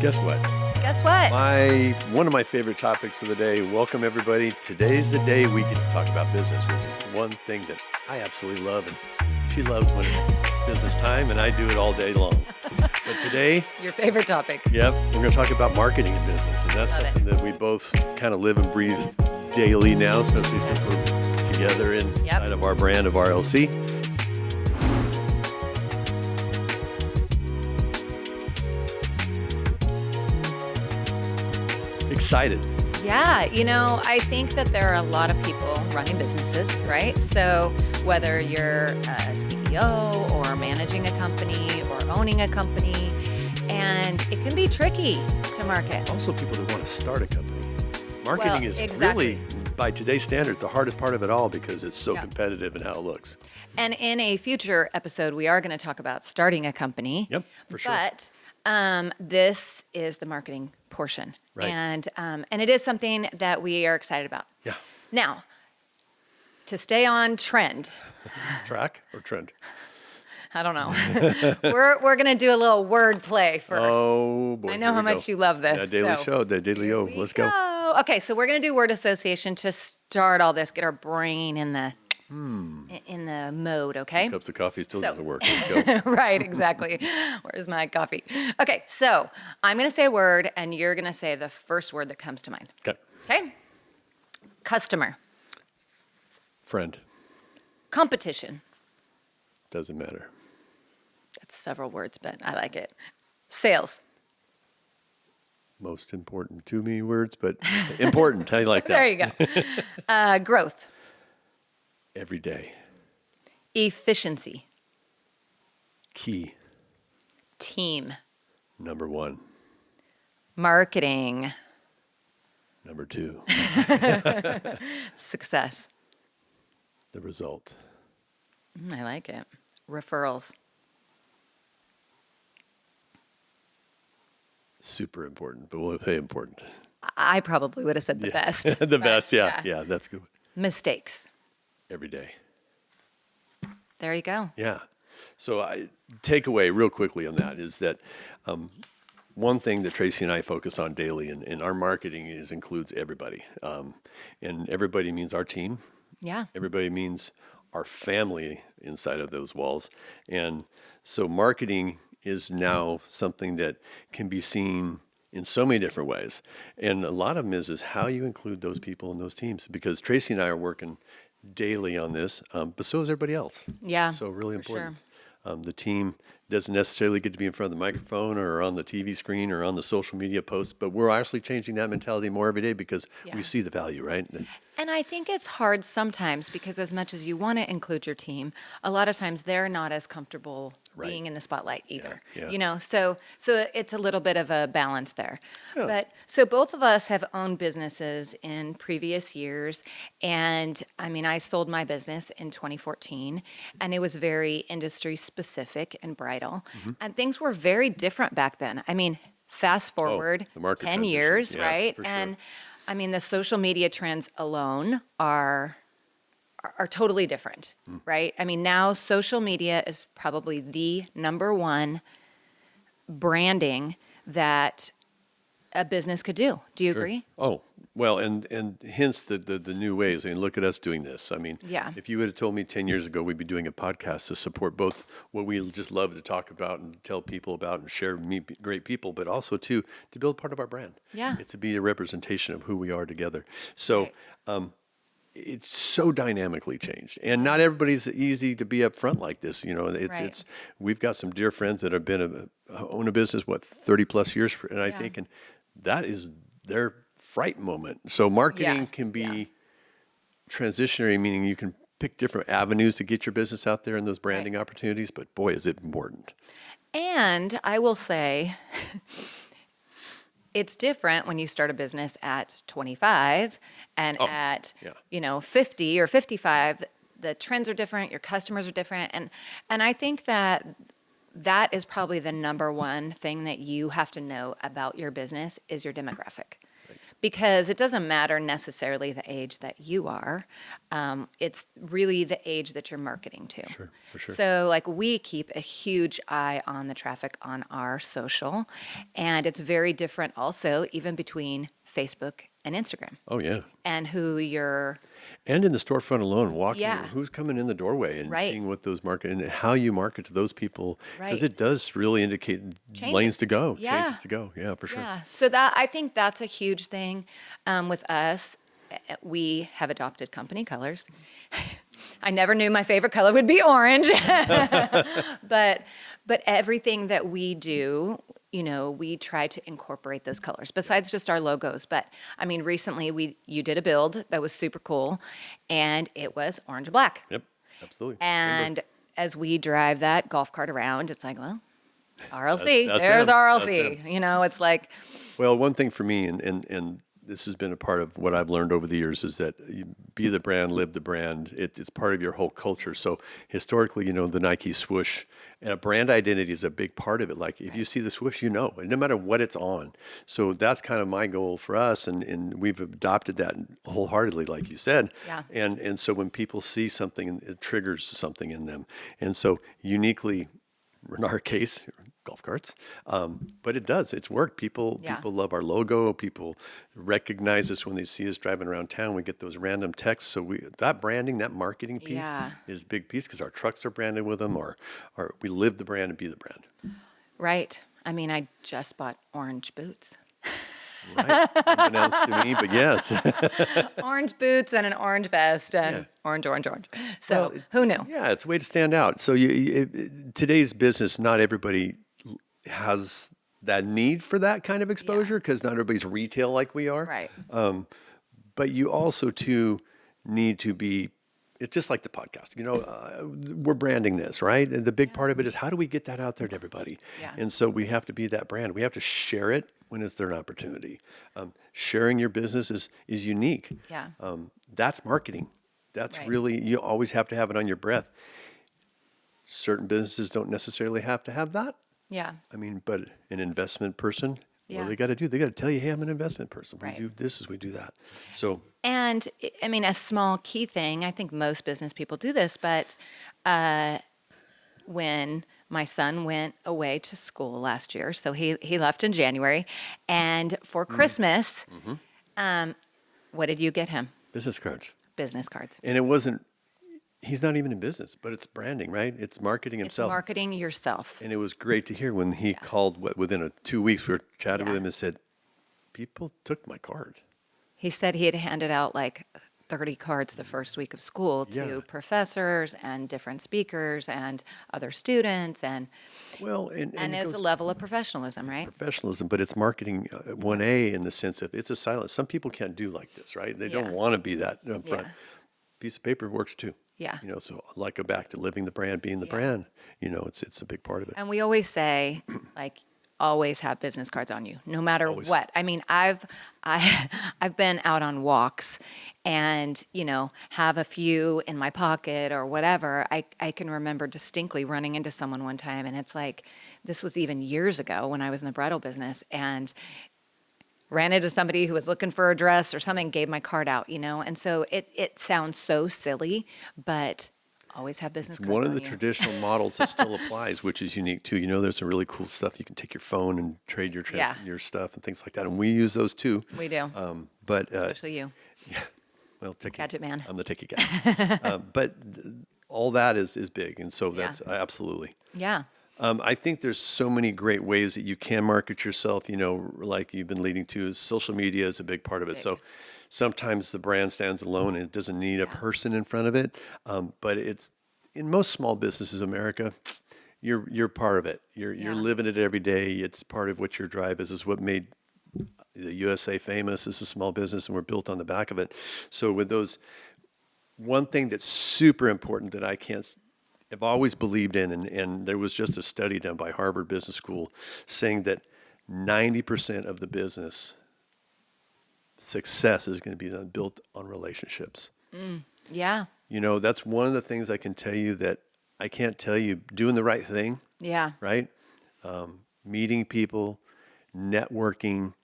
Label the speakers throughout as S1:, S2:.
S1: Guess what?
S2: Guess what?
S1: One of my favorite topics of the day. Welcome everybody. Today's the day we get to talk about business, which is one thing that I absolutely love, and she loves when it's business time, and I do it all day long. But today,
S2: Your favorite topic.
S1: yep, we're going to talk about marketing in business, and that's
S2: Love
S1: something that we both kind of live and breathe daily now, especially since we're together inside of our brand of RLC. Excited.
S2: Yeah, I think that there are a lot of people running businesses, right? So whether you're a CEO or managing a company or owning a company, and it can be tricky to market.
S1: Also, people that want to start a company. Marketing is
S2: exactly.
S1: really, by today's standards, the hardest part of it all because it's so competitive in how it looks.
S2: And in a future episode, we are going to talk about starting a company.
S1: Yep, for sure.
S2: But this is the marketing portion.
S1: Right.
S2: And it is something that we are excited about.
S1: Yeah.
S2: Now, to stay on trend,
S1: Track or trend?
S2: I don't know. we're going to do a little word play first.
S1: Oh, boy.
S2: I know how much you love this.
S1: Yeah, Daily Show, the Daily O. Let's go.
S2: Okay, so we're going to do word association to start all this, get our brain in the mode, okay?
S1: Cups of coffee still
S2: So-
S1: doesn't work. Let's go.
S2: Right, exactly. Where's my coffee? Okay, so I'm going to say a word, and you're going to say the first word that comes to mind.
S1: Okay.
S2: Okay? Customer.
S1: Friend.
S2: Competition.
S1: Doesn't matter.
S2: That's several words, but I like it. Sales.
S1: Most important to me words, but important. How do you like that?
S2: There you go. Growth.
S1: Every day.
S2: Efficiency.
S1: Key.
S2: Team.
S1: Number one.
S2: Marketing.
S1: Number two.
S2: Success.
S1: The result.
S2: I like it. Referrals.
S1: Super important, but we'll say important.
S2: I probably would have said the best.
S1: The
S2: but
S1: best, yeah. That's good.
S2: Mistakes.
S1: Every day.
S2: There you go.
S1: Yeah. So I take away real quickly on that is that one thing that Tracy and I focus on daily in our marketing includes everybody. And everybody means our team.
S2: Yeah.
S1: Everybody means our family inside of those walls. And so marketing is now something that can be seen in so many different ways. And a lot of them is how you include those people in those teams. Because Tracy and I are working daily on this, but so is everybody else.
S2: Yeah.
S1: So really
S2: for
S1: important. The team doesn't necessarily get to be in front of the microphone or on the TV screen or on the social media posts, but we're actually changing that mentality more every day because we see the value, right?
S2: And I think it's hard sometimes because as much as you want to include your team, a lot of times they're not as comfortable being in the spotlight either.
S1: Yeah.
S2: So it's a little bit of a balance there.
S1: Yeah.
S2: But so both of us have owned businesses in previous years, and I mean I sold my business in 2014, and it was very industry specific and bridal, and things were very different back then. I mean, fast forward
S1: the market
S2: 10
S1: transition.
S2: years,
S1: Yeah,
S2: right?
S1: for sure.
S2: And I mean, the social media trends alone are totally different, right? I mean, now social media is probably the number one branding that a business could do. Do you agree?
S1: Oh, well, and hence the new ways. I mean, look at us doing this. I mean,
S2: Yeah.
S1: if you would have told me 10 years ago we'd be doing a podcast to support both what we just love to talk about and tell people about and share meet great people, but also to build part of our brand.
S2: Yeah.
S1: It's to be a representation of who we are together. So it's so dynamically changed, and not everybody's easy to be up front like this. It's we've got some dear friends that have been own a business 30 plus years, and I think, and that is their fright moment. So marketing can be transitionary, meaning you can pick different avenues to get your business out there and those branding opportunities. But boy, is it important.
S2: And I will say, it's different when you start a business at 25 and at 50 or 55. The trends are different. Your customers are different, and I think that is probably the number one thing that you have to know about your business is your demographic. because it doesn't matter necessarily the age that you are. It's really the age that you're marketing to.
S1: Sure, for sure.
S2: So, like, we keep a huge eye on the traffic on our social, and it's very different also, even between Facebook and Instagram,
S1: Oh, yeah.
S2: and who you're
S1: And in the storefront alone, walking,
S2: Yeah.
S1: who's coming in the doorway and
S2: Right.
S1: seeing what those market and how you market to those people, because
S2: Right.
S1: it does really indicate lanes to go,
S2: Yeah.
S1: changes to go. Yeah, for sure.
S2: Yeah, so that I think that's a huge thing with us. We have adopted company colors. I never knew my favorite color would be orange, but everything that we do, we try to incorporate those colors besides just our logos. But I mean, recently you did a build that was super cool, and it was orange and black.
S1: Yep, absolutely.
S2: And as we drive that golf cart around, it's like, well, RLC,
S1: That's
S2: there's
S1: them.
S2: RLC.
S1: That's
S2: It's like,
S1: Well, one thing for me, and this has been a part of what I've learned over the years, is that you be the brand, live the brand. It's part of your whole culture. So historically, the Nike swoosh and a brand identity is a big part of it. Like if you see the swoosh, no matter what it's on. So that's kind of my goal for us, and we've adopted that wholeheartedly, like you said.
S2: Yeah.
S1: And so when people see something, it triggers something in them. And so uniquely, in our case, golf carts. But it does. It's worked. People love our logo. People recognize us when they see us driving around town. We get those random texts. So that branding, that marketing piece
S2: Yeah.
S1: is a big piece because our trucks are branded with them, or we live the brand and be the brand.
S2: right. I mean, I just bought orange boots.
S1: Right. Unbeknownst to me, but yes.
S2: Orange boots and an orange vest and
S1: Yeah.
S2: orange. So who knew?
S1: Yeah, it's a way to stand out. So today's business, not everybody has that need for that kind of exposure because not everybody's retail like we are.
S2: Right.
S1: But you also too need to be. It's just like the podcast. We're branding this, right? And the big part of it is how do we get that out there to everybody?
S2: Yeah.
S1: And so we have to be that brand. We have to share it when it's there an opportunity. Sharing your business is unique.
S2: Yeah.
S1: That's marketing. That's
S2: Right.
S1: really, you always have to have it on your breath. Certain businesses don't necessarily have to have that.
S2: Yeah.
S1: I mean, but an investment person, what
S2: Yeah.
S1: do they got to do? They got to tell you, hey, I'm an investment person. We
S2: Right.
S1: do this as we do that. So
S2: And I mean, a small key thing, I think most business people do this, but when my son went away to school last year, so he left in January, and for Christmas, what did you get him?
S1: business cards.
S2: Business cards.
S1: And it wasn't, he's not even in business, but it's branding, right? It's marketing
S2: It's
S1: himself.
S2: marketing yourself.
S1: And it was great to hear when he called within 2 weeks, we were chatting with
S2: Yeah.
S1: him and said, people took my card.
S2: He said he had handed out like 30 cards the first week of school to
S1: Yeah.
S2: professors and different speakers and other students, and
S1: Well, and it
S2: it's
S1: goes
S2: a level of professionalism, right?
S1: professionalism, but it's marketing 1A in the sense of it's a silence. Some people can't do like this, right? They don't
S2: Yeah.
S1: want to be that up front.
S2: Yeah.
S1: Piece of paper works too.
S2: Yeah.
S1: So I like go back to living the brand, being the
S2: Yeah.
S1: brand. It's a big part of it.
S2: And we always say, like, always have business cards on you, no matter
S1: Always.
S2: what. I mean, I've been out on walks and, have a few in my pocket or whatever. I can remember distinctly running into someone one time, and it's like, this was even years ago when I was in the bridal business, and ran into somebody who was looking for a dress or something, gave my card out, and so it sounds so silly, but always have business cards
S1: One of
S2: on
S1: the
S2: you.
S1: traditional models that still applies, which is unique too. There's some really cool stuff. You can take your phone and trade
S2: Yeah.
S1: your stuff and things like that. And we use those too.
S2: We do,
S1: But
S2: especially you.
S1: well, techie,
S2: Gadget man.
S1: I'm the techie guy. But all that is big, and so
S2: Yeah.
S1: that's absolutely.
S2: Yeah.
S1: I think there's so many great ways that you can market yourself. Like you've been leading to, is social media is a big part of it.
S2: Big.
S1: So sometimes the brand stands alone and it doesn't need a person in front of it. But it's in most small businesses, America, you're part of it. You're
S2: Yeah.
S1: living it every day. It's part of what your drive is. Is what made the USA famous. It's a small business, and we're built on the back of it. So with those, one thing that's super important that I've always believed in, and there was just a study done by Harvard Business School saying that 90% of the business success is going to be built on relationships.
S2: Yeah.
S1: That's one of the things I can tell you that I can't tell you. Doing the right thing,
S2: Yeah.
S1: right? Meeting people, networking,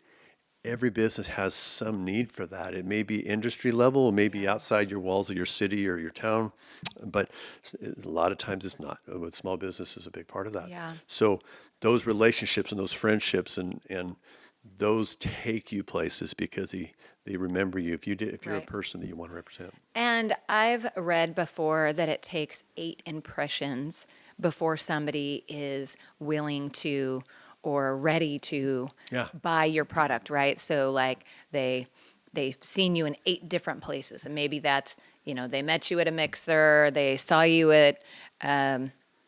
S1: every business has some need for that. It may be industry level, it may be outside your walls of your city or your town, but a lot of times it's not. With small business is a big part of that.
S2: Yeah.
S1: So those relationships and those friendships and those take you places because they remember you if you're a
S2: Right.
S1: person that you want to represent.
S2: And I've read before that it takes 8 impressions before somebody is willing to or ready to
S1: Yeah.
S2: buy your product, right? So like they've seen you in 8 different places, and maybe that's, they met you at a mixer, they saw you at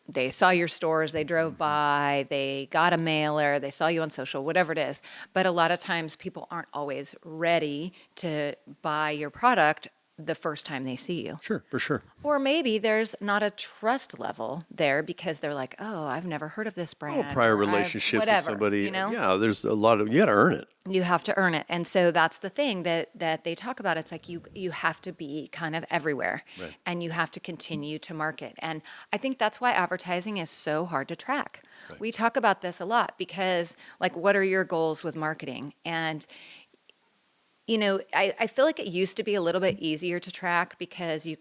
S2: they saw your stores, they drove by, they got a mailer, they saw you on social, whatever it is. But a lot of times people aren't always ready to buy your product the first time they see you.
S1: Sure, for sure.
S2: Or maybe there's not a trust level there because they're like, oh, I've never heard of this
S1: Oh,
S2: brand.
S1: prior
S2: or I've-
S1: relationships with
S2: whatever,
S1: somebody.
S2: you know?
S1: Yeah, there's a lot of, you got to earn it.
S2: You have to earn it. And so that's the thing that they talk about. It's like you have to be kind of everywhere,
S1: Right.
S2: and you have to continue to market. And I think that's why advertising is so hard to track.
S1: Right.
S2: We talk about this a lot because, like, what are your goals with marketing? And I feel like it used to be a little bit easier to track because they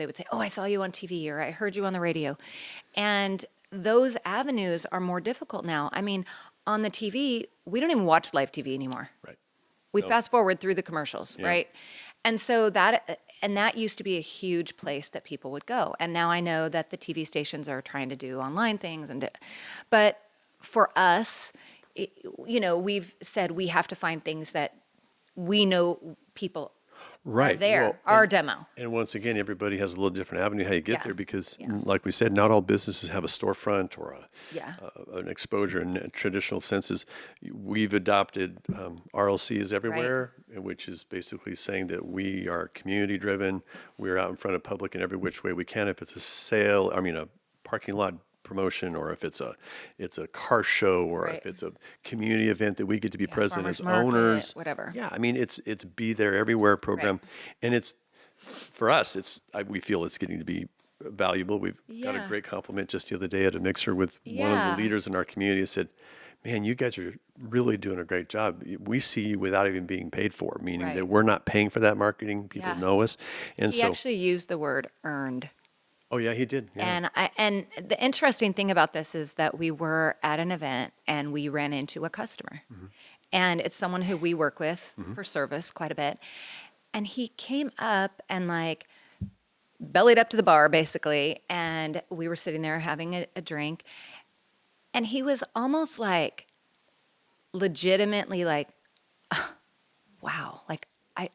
S2: would say, oh, I saw you on TV or I heard you on the radio. And those avenues are more difficult now. I mean, on the TV, we don't even watch live TV anymore.
S1: Right.
S2: We
S1: No.
S2: fast forward through the commercials,
S1: Yeah.
S2: right? And so that used to be a huge place that people would go. And now I know that the TV stations are trying to do online things but for us, we've said we have to find things that we know people are
S1: Right.
S2: there,
S1: Well,
S2: our
S1: and-
S2: demo.
S1: And once again, everybody has a little different avenue how you get
S2: Yeah.
S1: there because,
S2: Yeah.
S1: like we said, not all businesses have a storefront or
S2: Yeah.
S1: an exposure in traditional senses. We've adopted RLCs everywhere, which is basically saying that we are community driven. We're out in front of public in every which way we can. If it's a parking lot promotion, or if it's a car show, or
S2: Right.
S1: if it's a community event that we get to be present
S2: farmers
S1: as
S2: market,
S1: owners.
S2: whatever.
S1: Yeah, I mean it's be there everywhere program, and it's for us. We feel it's getting to be valuable. We've got a
S2: Yeah.
S1: great compliment just the other day at a mixer with one of
S2: Yeah.
S1: the leaders in our community. Who said, "Man, you guys are really doing a great job. We see you without even being paid for, meaning
S2: Right.
S1: that we're not paying for that marketing. People
S2: Yeah.
S1: know us, and
S2: He
S1: so
S2: actually used the word earned.
S1: oh yeah, he did. Yeah.
S2: And the interesting thing about this is that we were at an event and we ran into a customer.
S1: Mm-hmm.
S2: And it's someone who we work with for service quite a bit. And he came up and like bellied up to the bar basically, and we were sitting there having a drink. And he was almost like legitimately like, wow, like I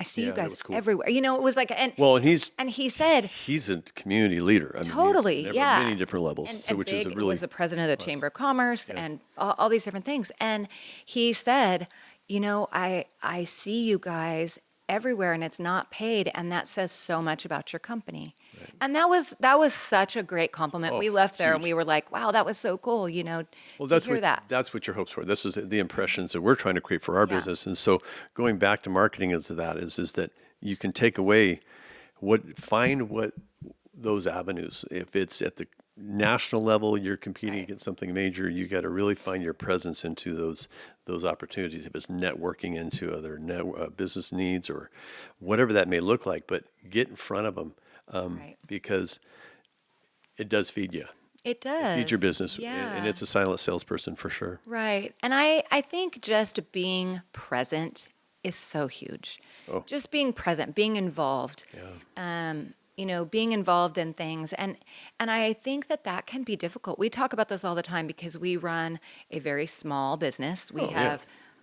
S2: see
S1: Yeah,
S2: you
S1: that
S2: guys
S1: was cool.
S2: everywhere. It was like,
S1: Well, and
S2: he said,
S1: he's a community leader. I mean, he's
S2: totally,
S1: at many different levels.
S2: And
S1: Which is a
S2: big
S1: really
S2: was the president of the Chamber of Commerce
S1: Yeah.
S2: and all these different things. And he said, I see you guys everywhere and it's not paid, and that says so much about your company. And that was such a great compliment.
S1: Oh,
S2: We left there and
S1: huge.
S2: we were like, wow, that was so cool,
S1: Well,
S2: to
S1: that's
S2: hear
S1: what
S2: that.
S1: that's what your hopes for. This is the impressions that we're trying to create for our
S2: Yeah.
S1: business. And so going back to marketing is that you can take away find what those avenues. If it's at the national level, you're competing
S2: Right.
S1: against something major, you got to really find your presence into those opportunities. If it's networking into other business needs or whatever that may look like, but get in front of them
S2: Right.
S1: because it does feed you.
S2: It does.
S1: Feed your business,
S2: Yeah.
S1: and it's a silent salesperson for sure.
S2: Right. And I think just being present is so huge.
S1: Oh.
S2: Just being present, being involved. Being involved in things. And I think that can be difficult. We talk about this all the time because we run a very small business. We
S1: Oh, yeah.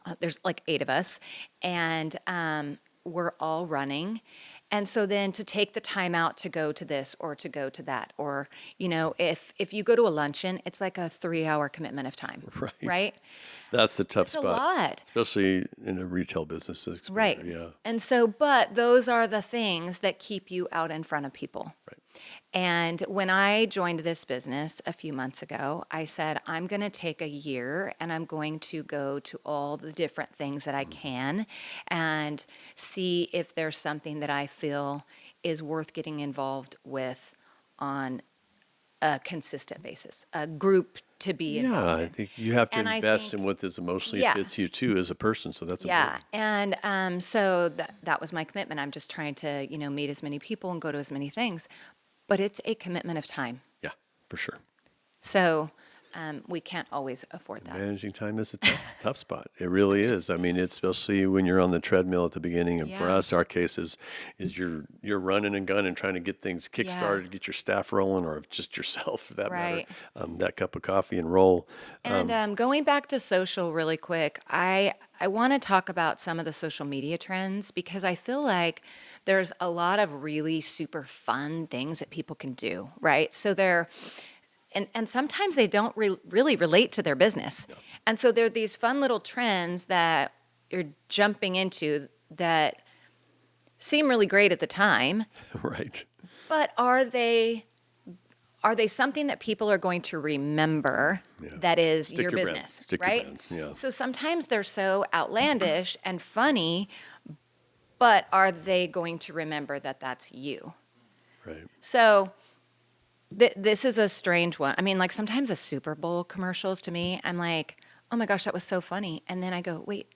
S2: have, there's like 8 of us, and we're all running. And so then to take the time out to go to this or to go to that, or, if you go to a luncheon, it's like a 3-hour commitment of time.
S1: Right.
S2: Right?
S1: That's the tough
S2: It's a
S1: spot,
S2: lot.
S1: especially in a retail business.
S2: Right.
S1: Yeah.
S2: And so, but those are the things that keep you out in front of people.
S1: Right.
S2: And when I joined this business a few months ago, I said, I'm going to take a year and I'm going to go to all the different things that I can and see if there's something that I feel is worth getting involved with on a consistent basis, a group to be
S1: Yeah,
S2: involved
S1: I
S2: in.
S1: think you have to
S2: And I
S1: invest
S2: think-
S1: in what is emotionally
S2: Yeah.
S1: fits you too as a person. So that's
S2: Yeah,
S1: important.
S2: and so that was my commitment. I'm just trying to, meet as many people and go to as many things, but it's a commitment of time.
S1: Yeah, for sure.
S2: So we can't always afford that.
S1: Managing time is a tough spot. It really is. I mean, especially when you're on the treadmill at the beginning. And for
S2: Yeah.
S1: us, our case is you're running and gunning, trying to get things kick-started, get your staff rolling, or just yourself, for that
S2: Right.
S1: matter. That cup of coffee and roll.
S2: And going back to social really quick, I want to talk about some of the social media trends because I feel like there's a lot of really super fun things that people can do, right? So and sometimes they don't really relate to their business.
S1: No.
S2: And so there are these fun little trends that you're jumping into that seem really great at the time,
S1: Right.
S2: but are they something that people are going to remember
S1: Yeah.
S2: that is
S1: Stick
S2: your
S1: your brand.
S2: business,
S1: Stick your
S2: right?
S1: brand, yeah.
S2: So sometimes they're so outlandish and funny, but are they going to remember that that's you?
S1: Right.
S2: So this is a strange one. I mean, like sometimes the Super Bowl commercials to me, I'm like, oh my gosh, that was so funny. And then I go, wait,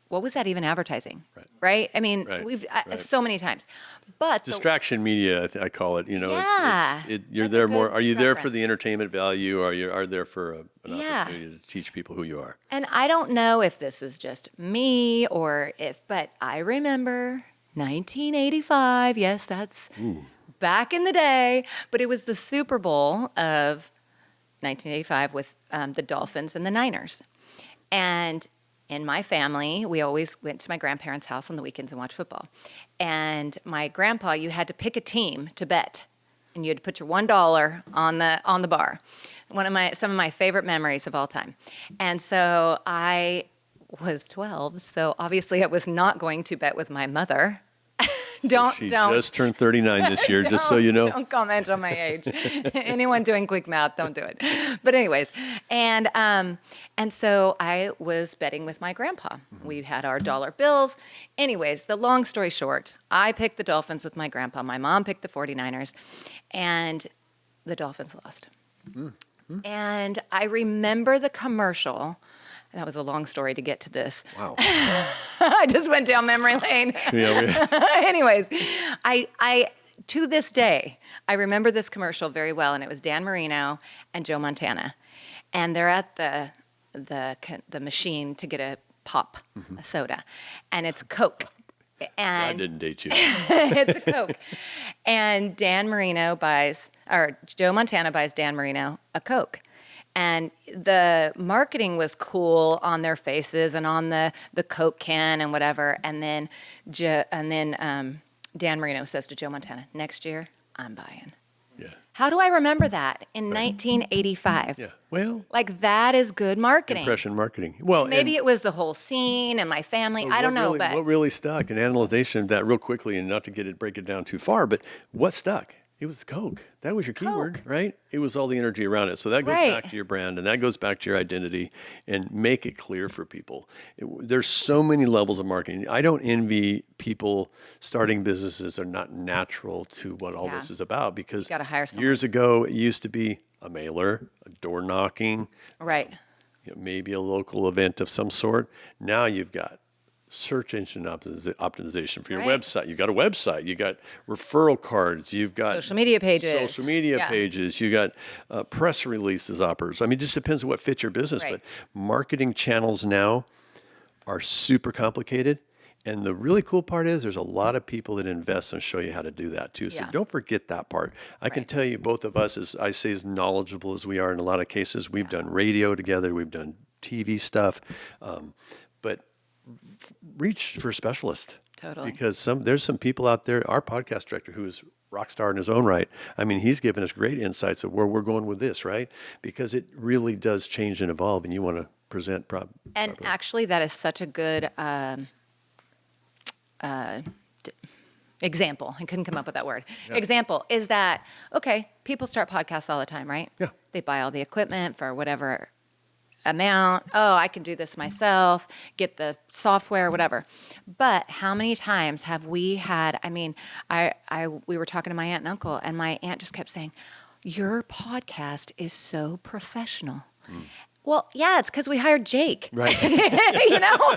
S2: what was that even advertising?
S1: Right.
S2: I mean,
S1: Right.
S2: we've
S1: Right.
S2: so many times. But
S1: Distraction media, I call it.
S2: Yeah,
S1: You're
S2: that's a
S1: there more.
S2: good
S1: Are you there for
S2: reference.
S1: the entertainment value, or are there for an
S2: Yeah.
S1: opportunity to teach people who you are?
S2: And I don't know if this is just me but I remember 1985. Yes, that's back in the day. But it was the Super Bowl of 1985 with the Dolphins and the Niners. And in my family, we always went to my grandparents' house on the weekends and watched football. And my grandpa, you had to pick a team to bet, and you had to put your $1 on the bar. Some of my favorite memories of all time. And so I was 12, so obviously I was not going to bet with my mother.
S1: She just turned 39 this year, just so you know.
S2: Don't comment on my age. Anyone doing quick math, don't do it. But anyways, and so I was betting with my grandpa. We had our dollar bills. Anyways, the long story short, I picked the Dolphins with my grandpa. My mom picked the 49ers, and the Dolphins lost. And I remember the commercial. That was a long story to get to this.
S1: Wow.
S2: I just went down memory lane.
S1: Yeah,
S2: Anyways, I to this day, I remember this commercial very well, and it was Dan Marino and Joe Montana, and they're at the machine to get a pop, a soda, and it's Coke.
S1: I
S2: And
S1: didn't date you.
S2: it's a Coke. And Joe Montana buys Dan Marino a Coke. And the marketing was cool on their faces and on the Coke can and whatever. And then Dan Marino says to Joe Montana, "Next year, I'm buying."
S1: Yeah.
S2: How do I remember that in 1985?
S1: Yeah. Well,
S2: Like that is good marketing.
S1: impression marketing. Well,
S2: Maybe it was the whole scene and my family. I don't know, but
S1: what really stuck, an analyzation of that real quickly, and not to break it down too far, but what stuck? It was the Coke. That was your keyword,
S2: Coke.
S1: right? It was all the energy around it. So that goes
S2: Right.
S1: back to your brand, and that goes back to your identity, and make it clear for people. There's so many levels of marketing. I don't envy people starting businesses that are not natural to what all
S2: Yeah.
S1: this is about, because
S2: gotta hire someone.
S1: years ago it used to be a mailer, a door knocking,
S2: right.
S1: maybe a local event of some sort. Now you've got search engine optimization for your
S2: Right.
S1: website. You've got a website. You got referral cards. You've got
S2: Social media pages.
S1: Social media
S2: Yeah.
S1: pages. You got press releases, offers. I mean, it just depends on what fits your business.
S2: Right.
S1: But marketing channels now are super complicated. And the really cool part is there's a lot of people that invest and show you how to do that too. So
S2: Yeah.
S1: don't forget that part. I can
S2: Right.
S1: tell you, both of us, as knowledgeable as we are in a lot of cases, we've done radio together, we've done TV stuff, but reach for a specialist.
S2: Totally.
S1: Because there's some people out there, our podcast director, who is rock star in his own right. I mean, he's given us great insights of where we're going with this, right? Because it really does change and evolve, and you want to present
S2: And
S1: properly.
S2: actually, that is such a good example. I couldn't come up with that word. Example is that, okay, people start podcasts all the time, right?
S1: Yeah.
S2: They buy all the equipment for whatever amount. Oh, I can do this myself, get the software, whatever. But how many times have we had, we were talking to my aunt and uncle, and my aunt just kept saying, your podcast is so professional. Well, yeah, it's because we hired Jake,
S1: Right.
S2: you know,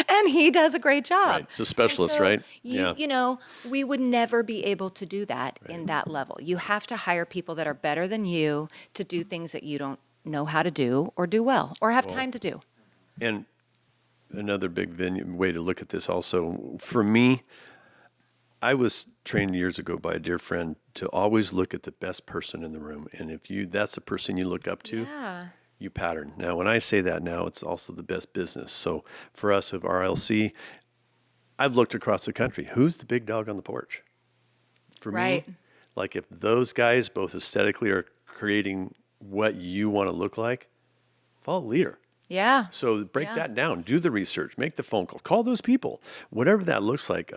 S2: and he does a great job.
S1: Right. It's a specialist,
S2: And so
S1: right?
S2: You know, we would never be able to do that in that level. You have to hire people that are better than you to do things that you don't know how to do or do well or have time to do.
S1: And another big way to look at this also, for me, I was trained years ago by a dear friend to always look at the best person in the room. And if that's the person you look up to,
S2: Yeah.
S1: you pattern. Now, when I say that now, it's also the best business. So for us of RLC, I've looked across the country. Who's the big dog on the porch? For
S2: Right.
S1: me, like if those guys both aesthetically are creating what you want to look like, follow the leader.
S2: Yeah.
S1: So break
S2: Yeah.
S1: that down, do the research, make the phone call those people, whatever that looks like.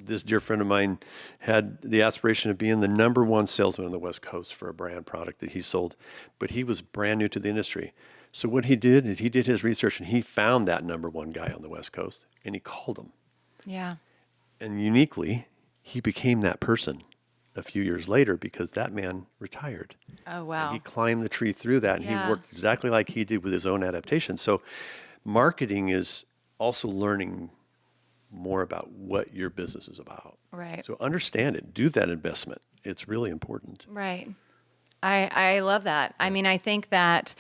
S1: This dear friend of mine had the aspiration of being the number one salesman on the West Coast for a brand product that he sold, but he was brand new to the industry. So what he did is he did his research and he found that number one guy on the West Coast and he called him.
S2: Yeah.
S1: And uniquely, he became that person a few years later because that man retired.
S2: Oh,
S1: And
S2: wow.
S1: he climbed the tree through that and
S2: Yeah.
S1: he worked exactly like he did with his own adaptation. So marketing is also learning more about what your business is about.
S2: Right.
S1: So understand it, do that investment. It's really important.
S2: Right. I love that. I mean, I think that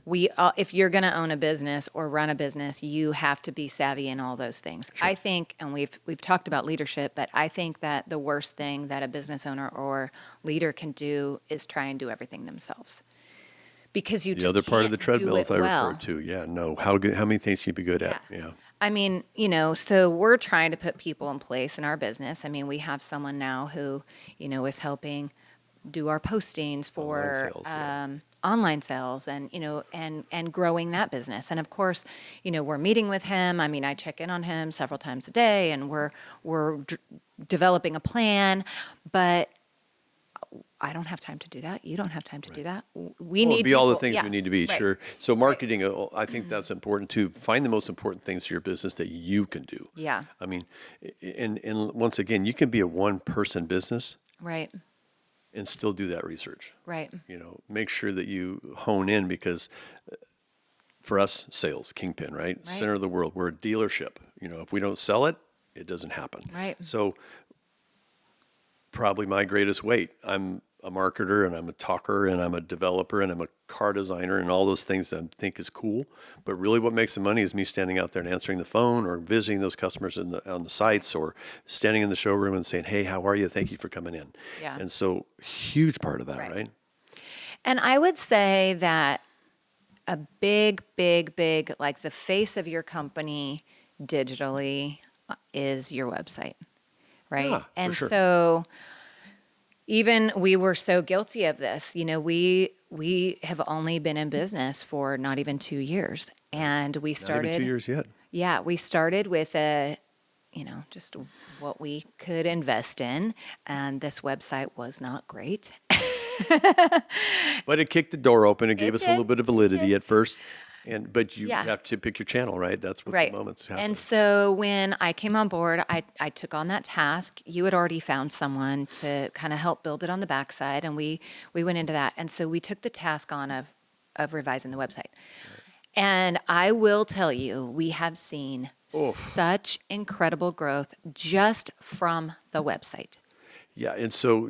S2: if you're going to own a business or run a business, you have to be savvy in all those things. I think, and we've talked about leadership, but I think that the worst thing that a business owner or leader can do is try and do everything themselves. Because you
S1: The
S2: just
S1: other part of the
S2: can't
S1: treadmill,
S2: do
S1: as
S2: it
S1: I
S2: well.
S1: referred to, no, how many things can you be good at? Yeah.
S2: I mean, you know, so we're trying to put people in place in our business. I mean, we have someone now who, you know, is helping do our postings for
S1: Online sales, yeah.
S2: online sales and, you know, and growing that business. And of course, you know, we're meeting with him. I mean, I check in on him several times a day and we're developing a plan, but I don't have time to do that. You don't have time to do that. We
S1: Well,
S2: need
S1: it'd be all the
S2: people-
S1: things
S2: yeah,
S1: we need to be,
S2: right.
S1: sure. So marketing, I think that's important too. Find the most important things to your business that you can do.
S2: Yeah.
S1: I mean, and once again, you can be a one-person business
S2: Right.
S1: and still do that research.
S2: Right.
S1: You know, make sure that you hone in because for us, sales, Kingpin, right?
S2: Right.
S1: Center of the world. We're a dealership. You know, if we don't sell it, it doesn't happen.
S2: Right.
S1: So probably my greatest weight. I'm a marketer and I'm a talker and I'm a developer and I'm a car designer and all those things that I think is cool. But really what makes the money is me standing out there and answering the phone or visiting those customers on the sites or standing in the showroom and saying, hey, how are you? Thank you for coming in.
S2: Yeah.
S1: And so huge part of that,
S2: Right.
S1: right?
S2: And I would say that a big, like the face of your company digitally is your website, right?
S1: Yeah, for
S2: and
S1: sure.
S2: so even we were so guilty of this, you know, we have only been in business for not even 2 years. And we
S1: Not
S2: started,
S1: even 2 years yet.
S2: yeah, we started with you know, just what we could invest in. And this website was not great.
S1: But it kicked the door open. It gave
S2: It
S1: us a little
S2: did.
S1: bit of validity at first. But you
S2: Yeah.
S1: have to pick your channel, right? That's what
S2: Right.
S1: the moments happen.
S2: And so when I came on board, I took on that task. You had already found someone to kind of help build it on the backside, and we went into that. And so we took the task on of revising the website. And I will tell you, we have seen such incredible growth just from the website.
S1: Yeah, and so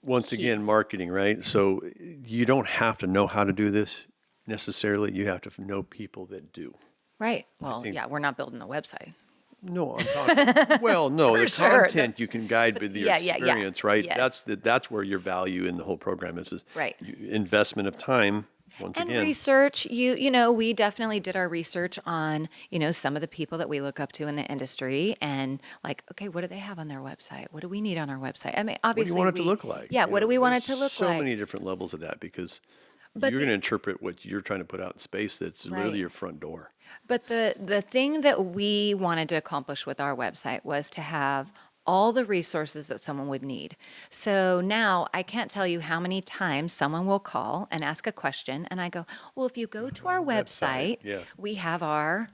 S1: once again, marketing, right? So you don't have to know how to do this necessarily. You have to know people that do.
S2: Right. Well,
S1: think-
S2: yeah, we're not building a website.
S1: No, I'm talking. Well, no, the
S2: sure,
S1: content you can guide with your
S2: yeah, yeah, yeah.
S1: experience, right?
S2: Yes.
S1: That's where your value in the whole program is.
S2: Right.
S1: Investment of time. Once
S2: And
S1: again,
S2: research, you know, we definitely did our research on, you know, some of the people that we look up to in the industry and like, okay, what do they have on their website? What do we need on our website? I mean,
S1: what do
S2: obviously
S1: you want it to look like?
S2: Yeah,
S1: You
S2: what do
S1: know,
S2: we want it
S1: there's
S2: to look
S1: so
S2: like?
S1: many different levels of that because
S2: But
S1: you're
S2: the-
S1: going to interpret what you're trying to put out in space that's
S2: Right.
S1: literally your front door.
S2: But the thing that we wanted to accomplish with our website was to have all the resources that someone would need. So now I can't tell you how many times someone will call and ask a question and I go, well, if you go to our website,
S1: yeah.
S2: we have our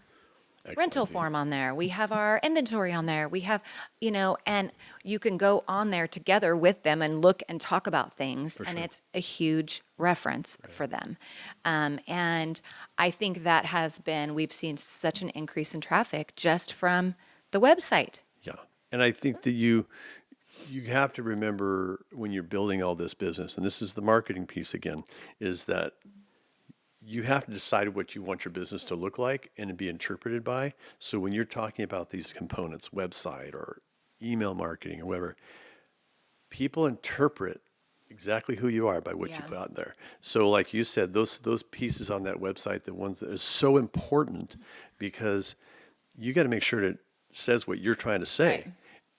S2: rental
S1: XYZ.
S2: form on there. We have our inventory on there. We have, and you can go on there together with them and look and talk about things. And
S1: sure.
S2: it's a huge reference for them. And I think that we've seen such an increase in traffic just from the website.
S1: Yeah. And I think that you have to remember when you're building all this business, and this is the marketing piece again, is that you have to decide what you want your business to look like and to be interpreted by. So when you're talking about these components, website or email marketing or whatever, people interpret exactly who you are by what you
S2: Yeah.
S1: put out there. So like you said, those pieces on that website, the ones that are so important because you got to make sure that it says what you're trying to say.
S2: Right.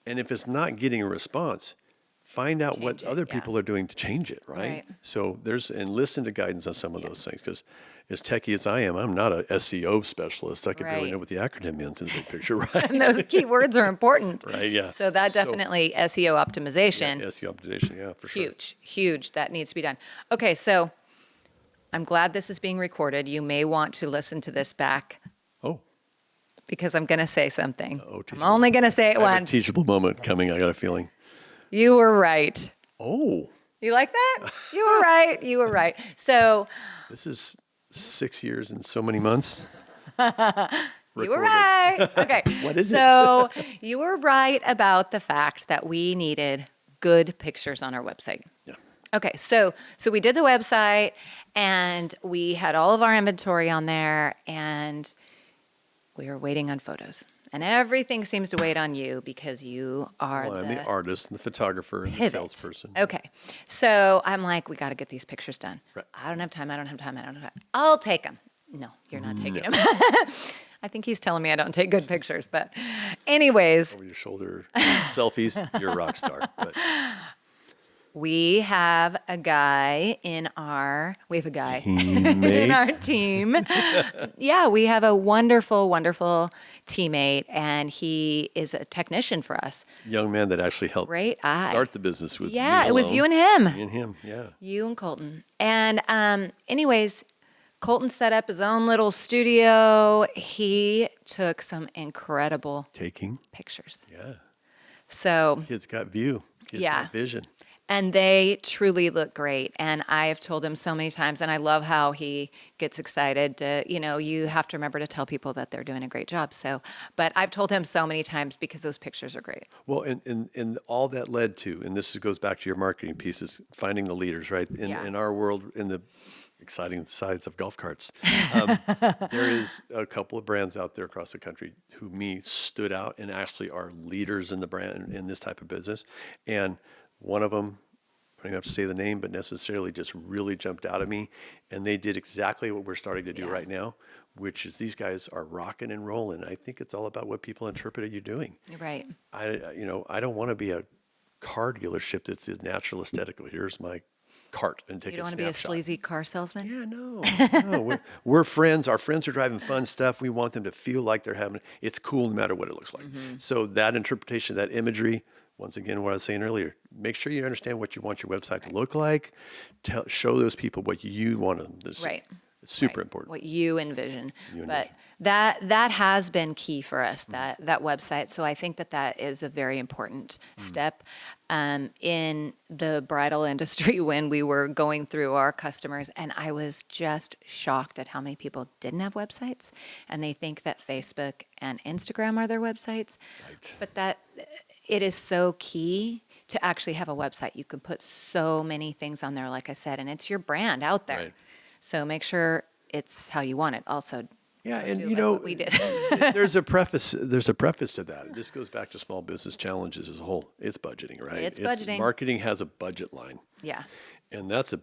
S1: And if it's not getting a response, find out what
S2: Change it,
S1: other
S2: yeah.
S1: people are doing to change it, right?
S2: Right.
S1: So and listen to guidance on some of those things because as techie as I am, I'm not a SEO specialist. I could barely
S2: Right.
S1: know what the acronym means in the big picture, right?
S2: And those keywords are important.
S1: Right, yeah.
S2: So that
S1: So-
S2: definitely SEO optimization.
S1: Yeah, SEO optimization, yeah, for sure.
S2: Huge. That needs to be done. Okay, so I'm glad this is being recorded. You may want to listen to this back
S1: Oh,
S2: because I'm going to say something. I'm
S1: teachable.
S2: only going to say it
S1: I have a
S2: once.
S1: teachable moment coming, I got a feeling.
S2: You were right.
S1: Oh,
S2: You like that? You were right. You were right. So
S1: this is 6 years and so many months.
S2: you were
S1: Recorded.
S2: right. Okay.
S1: What is it?
S2: So you were right about the fact that we needed good pictures on our website.
S1: Yeah.
S2: Okay, so we did the website and we had all of our inventory on there and we were waiting on photos. And everything seems to wait on you because you are
S1: Well, I'm the artist and the photographer and the
S2: pivot.
S1: salesperson.
S2: Okay. So I'm like, we got to get these pictures done.
S1: Right.
S2: I don't have time. I'll take them. No, you're not taking them. I think he's telling me I don't take good pictures. But anyways,
S1: Over your shoulder selfies, you're a rock star. But
S2: we have a guy in our
S1: teammate.
S2: team. Yeah, we have a wonderful, wonderful teammate, and he is a technician for us.
S1: Young man that actually helped
S2: Great eye.
S1: start the business with
S2: Yeah,
S1: me
S2: it was
S1: alone.
S2: you and him.
S1: Me and him, yeah.
S2: You and Colton. And anyways, Colton set up his own little studio. He took some incredible
S1: Taking,
S2: pictures.
S1: yeah.
S2: So,
S1: Kid's got view. Kid's
S2: Yeah.
S1: got vision.
S2: and they truly look great. And I have told him so many times, and I love how he gets excited to, you have to remember to tell people that they're doing a great job. So, but I've told him so many times because those pictures are great.
S1: Well, and all that led to, and this goes back to your marketing piece, is finding the leaders, right?
S2: Yeah.
S1: In our world, in the exciting sides of golf carts, there is a couple of brands out there across the country who stood out and actually are leaders in the brand in this type of business. And one of them, I don't even have to say the name, but necessarily just really jumped out at me. And they did exactly what we're starting to do
S2: Yeah.
S1: right now, which is these guys are rocking and rolling. I think it's all about what people interpret you doing.
S2: You're right.
S1: I don't want to be a car dealership that's the natural aesthetic. Well, here's my cart and take
S2: You don't
S1: a
S2: want to be a
S1: snapshot.
S2: sleazy car salesman?
S1: Yeah, no. We're friends. Our friends are driving fun stuff. We want them to feel like they're having. It's cool no matter what it looks like.
S2: Mm-hmm.
S1: So that interpretation, that imagery. Once again, what I was saying earlier, make sure you understand what you want your website to look like. Show those people what you want them to see.
S2: Right.
S1: It's super
S2: Right.
S1: important.
S2: What you envision.
S1: You
S2: But
S1: envision.
S2: that has been key for us,
S1: Mm-hmm.
S2: that website. So I think that is a very important
S1: Mm.
S2: step in the bridal industry when we were going through our customers. And I was just shocked at how many people didn't have websites. And they think that Facebook and Instagram are their websites.
S1: Right.
S2: But that it is so key to actually have a website. You can put so many things on there, like I said, and it's your brand out there.
S1: Right.
S2: So make sure it's how you want it. Also,
S1: Yeah, and
S2: do
S1: you
S2: like
S1: know,
S2: what we did.
S1: there's a preface. There's a preface to that. This goes back to small business challenges as a whole. It's budgeting, right?
S2: It's budgeting.
S1: Marketing has a budget line,
S2: Yeah.
S1: and that's a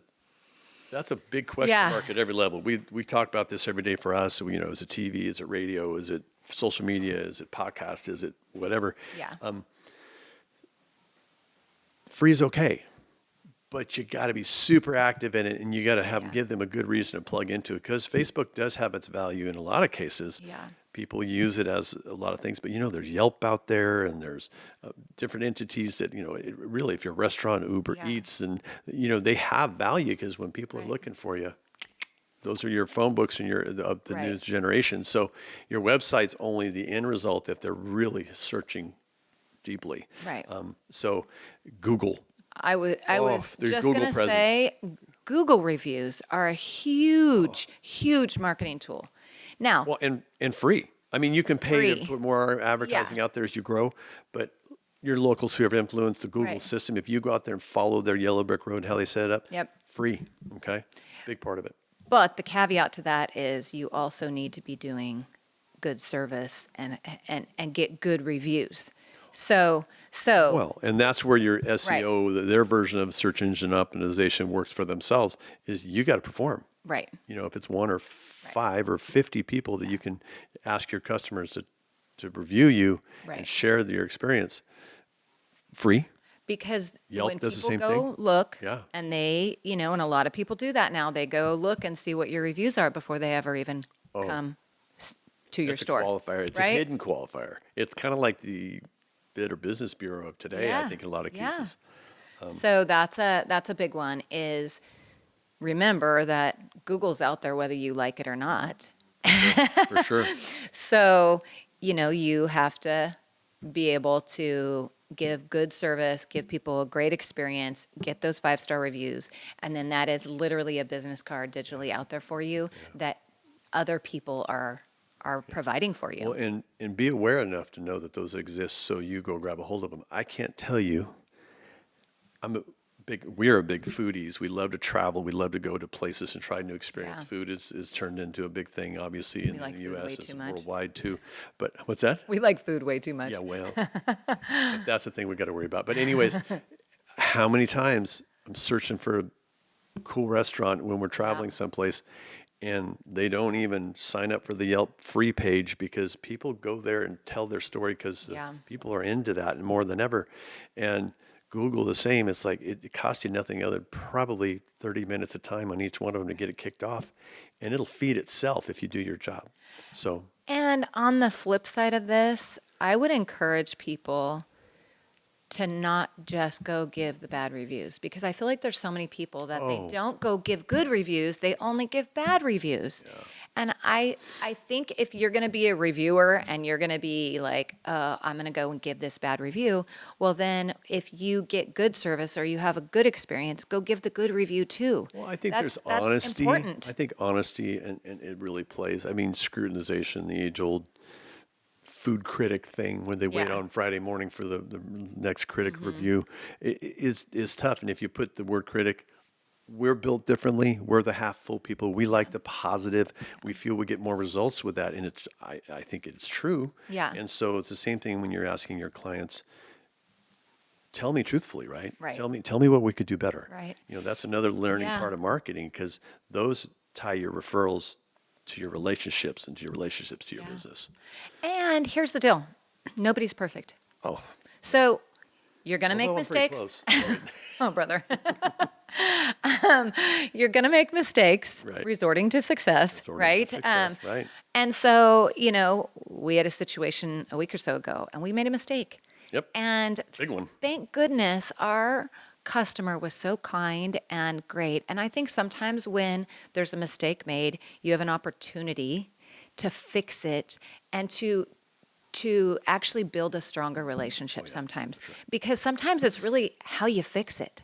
S1: big question
S2: Yeah.
S1: mark at every level. We talk about this every day for us. So, is it TV? Is it radio? Is it social media? Is it podcast? Is it whatever?
S2: Yeah.
S1: Free is okay, but you got to be super active in it, and you got to give them a good reason to plug into it, because Facebook does have its value in a lot of cases.
S2: Yeah.
S1: People use it as a lot of things, but there's Yelp out there, and there's different entities that really, if you're a restaurant, Uber
S2: Yeah.
S1: Eats, and they have value, because when people are
S2: Right.
S1: looking for you, Those are your phone books and of the
S2: Right.
S1: news generation. So your website's only the end result if they're really searching deeply.
S2: Right.
S1: So Google.
S2: I was
S1: their
S2: just
S1: Google
S2: going to
S1: presence.
S2: say Google reviews are a huge, huge marketing tool. Now,
S1: Well, and free. I mean, you can pay to
S2: Free.
S1: put more advertising
S2: Yeah.
S1: out there as you grow, but your local sphere of influence, the Google
S2: Right.
S1: system, if you go out there and follow their yellow brick road, how they set it up,
S2: Yep.
S1: free. Okay, big part of it.
S2: but the caveat to that is you also need to be doing good service and get good reviews. So
S1: Well, and that's where your SEO, their version of search engine optimization works for themselves. Is you got to perform.
S2: right.
S1: You know, if it's one or five or 50 people that you can ask your customers to review you
S2: Right.
S1: and share your experience, free.
S2: Because
S1: Yelp
S2: when
S1: does the
S2: people
S1: same
S2: go look
S1: Yeah.
S2: and they, and a lot of people do that now, they go look and see what your reviews are before they ever even come to your
S1: It's
S2: store.
S1: a qualifier. It's
S2: right?
S1: a hidden qualifier. It's kind of like the Better Business Bureau of today, I
S2: Yeah,
S1: think, in a lot of
S2: yeah.
S1: cases.
S2: So that's a big one is remember that Google's out there whether you like it or not.
S1: For sure.
S2: So, you have to be able to give good service, give people a great experience, get those 5-star reviews, and then that is literally a business card digitally out there for you that other people are providing for you.
S1: Well, and be aware enough to know that those exist so you go grab a hold of them. I can't tell you, we're a big foodies. We love to travel. We love to go to places and try new experience.
S2: Yeah.
S1: Food is turned into a big thing, obviously, in
S2: like
S1: the
S2: food way
S1: U.S.
S2: too
S1: It's
S2: much.
S1: worldwide too. But what's that?
S2: We like food way too much.
S1: Yeah, well, that's the thing we got to worry about. But anyways, how many times I'm searching for a cool restaurant when we're traveling someplace and they don't even sign up for the Yelp free page because people go there and tell their story because
S2: Yeah.
S1: people are into that and more than ever. And Google the same. It's like it costs you nothing other than probably 30 minutes of time on each one of them to get it kicked off. And it'll feed itself if you do your job. So
S2: And on the flip side of this, I would encourage people to not just go give the bad reviews because I feel like there's so many people that they don't go give good reviews, they only give bad reviews. And I think if you're going to be a reviewer and you're going to be like, I'm going to go and give this bad review, well then if you get good service or you have a good experience, go give the good review too.
S1: Well, I think
S2: That's
S1: there's honesty.
S2: important.
S1: I think honesty and it really plays. I mean, scrutinization, the age-old food critic thing when they wait
S2: Yeah.
S1: on Friday morning for the next critic review is tough. And if you put the word critic, we're built differently. We're the half full people. We like the positive. We feel we get more results with that. And I think it's true.
S2: Yeah.
S1: And so it's the same thing when you're asking your clients, tell me truthfully, right?
S2: Right.
S1: Tell me what we could do better.
S2: Right.
S1: That's another learning
S2: Yeah.
S1: part of marketing because those tie your referrals to your relationships and to your relationships to your business.
S2: And here's the deal. Nobody's perfect.
S1: Oh,
S2: So you're going to make
S1: although I'm pretty
S2: mistakes.
S1: close.
S2: Oh, brother. You're going to make mistakes
S1: Right.
S2: resorting to success,
S1: Resorting to
S2: right?
S1: success, right.
S2: And so, we had a situation a week or so ago and we made a mistake.
S1: Yep.
S2: And
S1: Big one.
S2: thank goodness our customer was so kind and great. And I think sometimes when there's a mistake made, you have an opportunity to fix it and to actually build a stronger relationship sometimes. Because sometimes it's really how you fix it.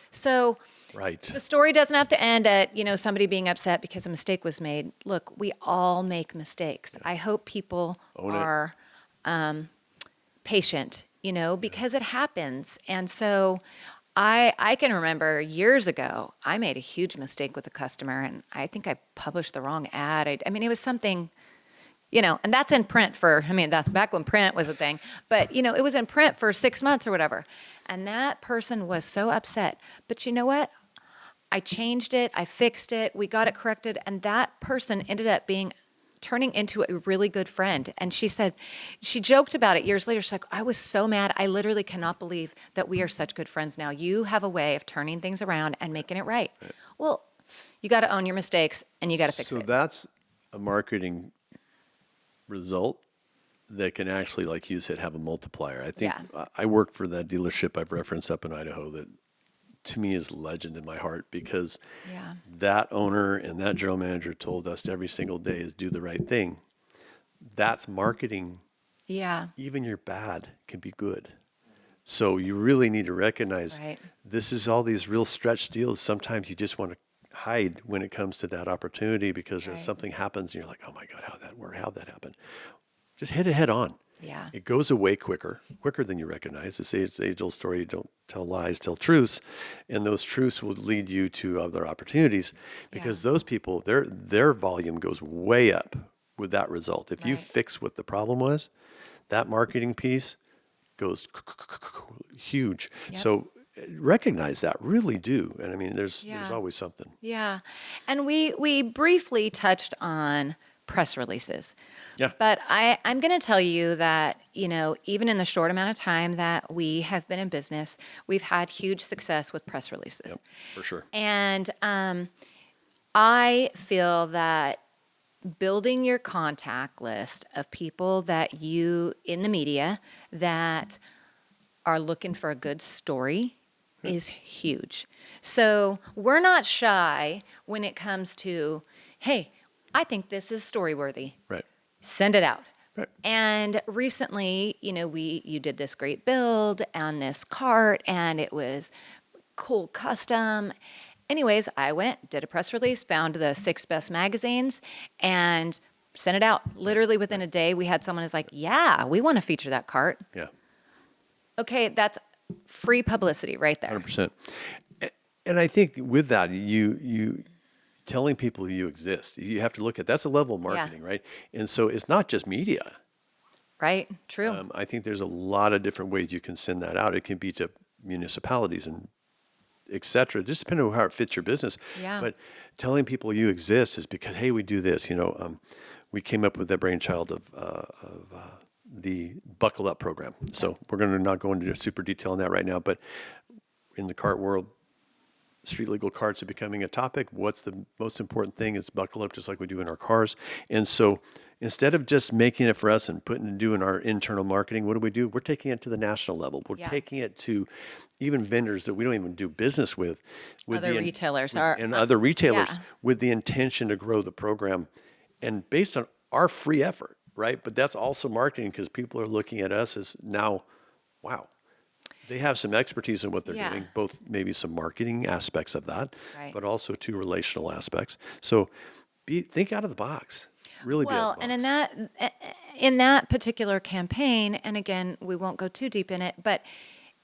S2: So
S1: Right.
S2: the story doesn't have to end at, somebody being upset because a mistake was made. Look, we all make mistakes. I hope people
S1: Own it.
S2: are patient, because it happens. And so I can remember years ago, I made a huge mistake with a customer and I think I published the wrong ad. I mean, it was something, and that's in print that's back when print was a thing, but it was in print for 6 months or whatever. And that person was so upset. But you know what? I changed it. I fixed it. We got it corrected. And that person ended up turning into a really good friend. And she said, she joked about it years later. She's like, I was so mad. I literally cannot believe that we are such good friends now. You have a way of turning things around and making it right. Well, you got to own your mistakes and you got to fix
S1: So
S2: it.
S1: that's a marketing result that can actually, like you said, have a multiplier. I think
S2: Yeah.
S1: I worked for that dealership I've referenced up in Idaho that to me is legend in my heart because
S2: Yeah.
S1: that owner and that general manager told us every single day is do the right thing. That's marketing.
S2: Yeah.
S1: Even your bad can be good. So you really need to recognize
S2: Right.
S1: this is all these real stretch deals. Sometimes you just want to hide when it comes to that opportunity because there's
S2: Right.
S1: something happens and you're like, oh my God, how'd that work? How'd that happen? Just hit it head on.
S2: Yeah.
S1: It goes away quicker than you recognize. It's the age-old story, don't tell lies, tell truths. And those truths will lead you to other opportunities because those people, their volume goes way up with that result. If you
S2: Right.
S1: fix what the problem was, that marketing piece goes huge.
S2: Yep.
S1: So recognize that, really do. And I mean, there's
S2: Yeah.
S1: always something.
S2: Yeah. And we briefly touched on press releases.
S1: Yeah.
S2: But I'm going to tell you that, even in the short amount of time that we have been in business, we've had huge success with press releases.
S1: Yep, for sure.
S2: And I feel that building your contact list of people that you in the media that are looking for a good story is huge. So we're not shy when it comes to, hey, I think this is story worthy.
S1: Right.
S2: Send it out.
S1: Right.
S2: And recently, you did this great build on this cart and it was cool custom. Anyways, I went, did a press release, found the 6 best magazines and sent it out. Literally within a day, we had someone who's like, yeah, we want to feature that cart.
S1: Yeah.
S2: Okay, that's free publicity right there.
S1: 100%. And I think with that, you telling people you exist, you have to look at that's a level of marketing, right? And so it's not just media.
S2: Right? True.
S1: I think there's a lot of different ways you can send that out. It can be to municipalities and et cetera, just depending on how it fits your business.
S2: Yeah.
S1: But telling people you exist is because, hey, we do this. We came up with the brainchild of the Buckle Up program. So we're going to not go into super detail on that right now, but in the cart world, street legal carts are becoming a topic. What's the most important thing is buckle up, just like we do in our cars. And so instead of just making it for us and doing our internal marketing, what do? We're taking it to the national level. We're
S2: Yeah.
S1: taking it to even vendors that we don't even do business with
S2: Other retailers
S1: and other retailers
S2: yeah.
S1: with the intention to grow the program and based on our free effort, right? But that's also marketing because people are looking at us as now, wow, they have some expertise in what they're
S2: Yeah.
S1: doing, both maybe some marketing aspects of that,
S2: Right.
S1: but also two relational aspects. So think out of the box, really be out
S2: Well,
S1: of the
S2: and
S1: box.
S2: in that particular campaign, and again, we won't go too deep in it, but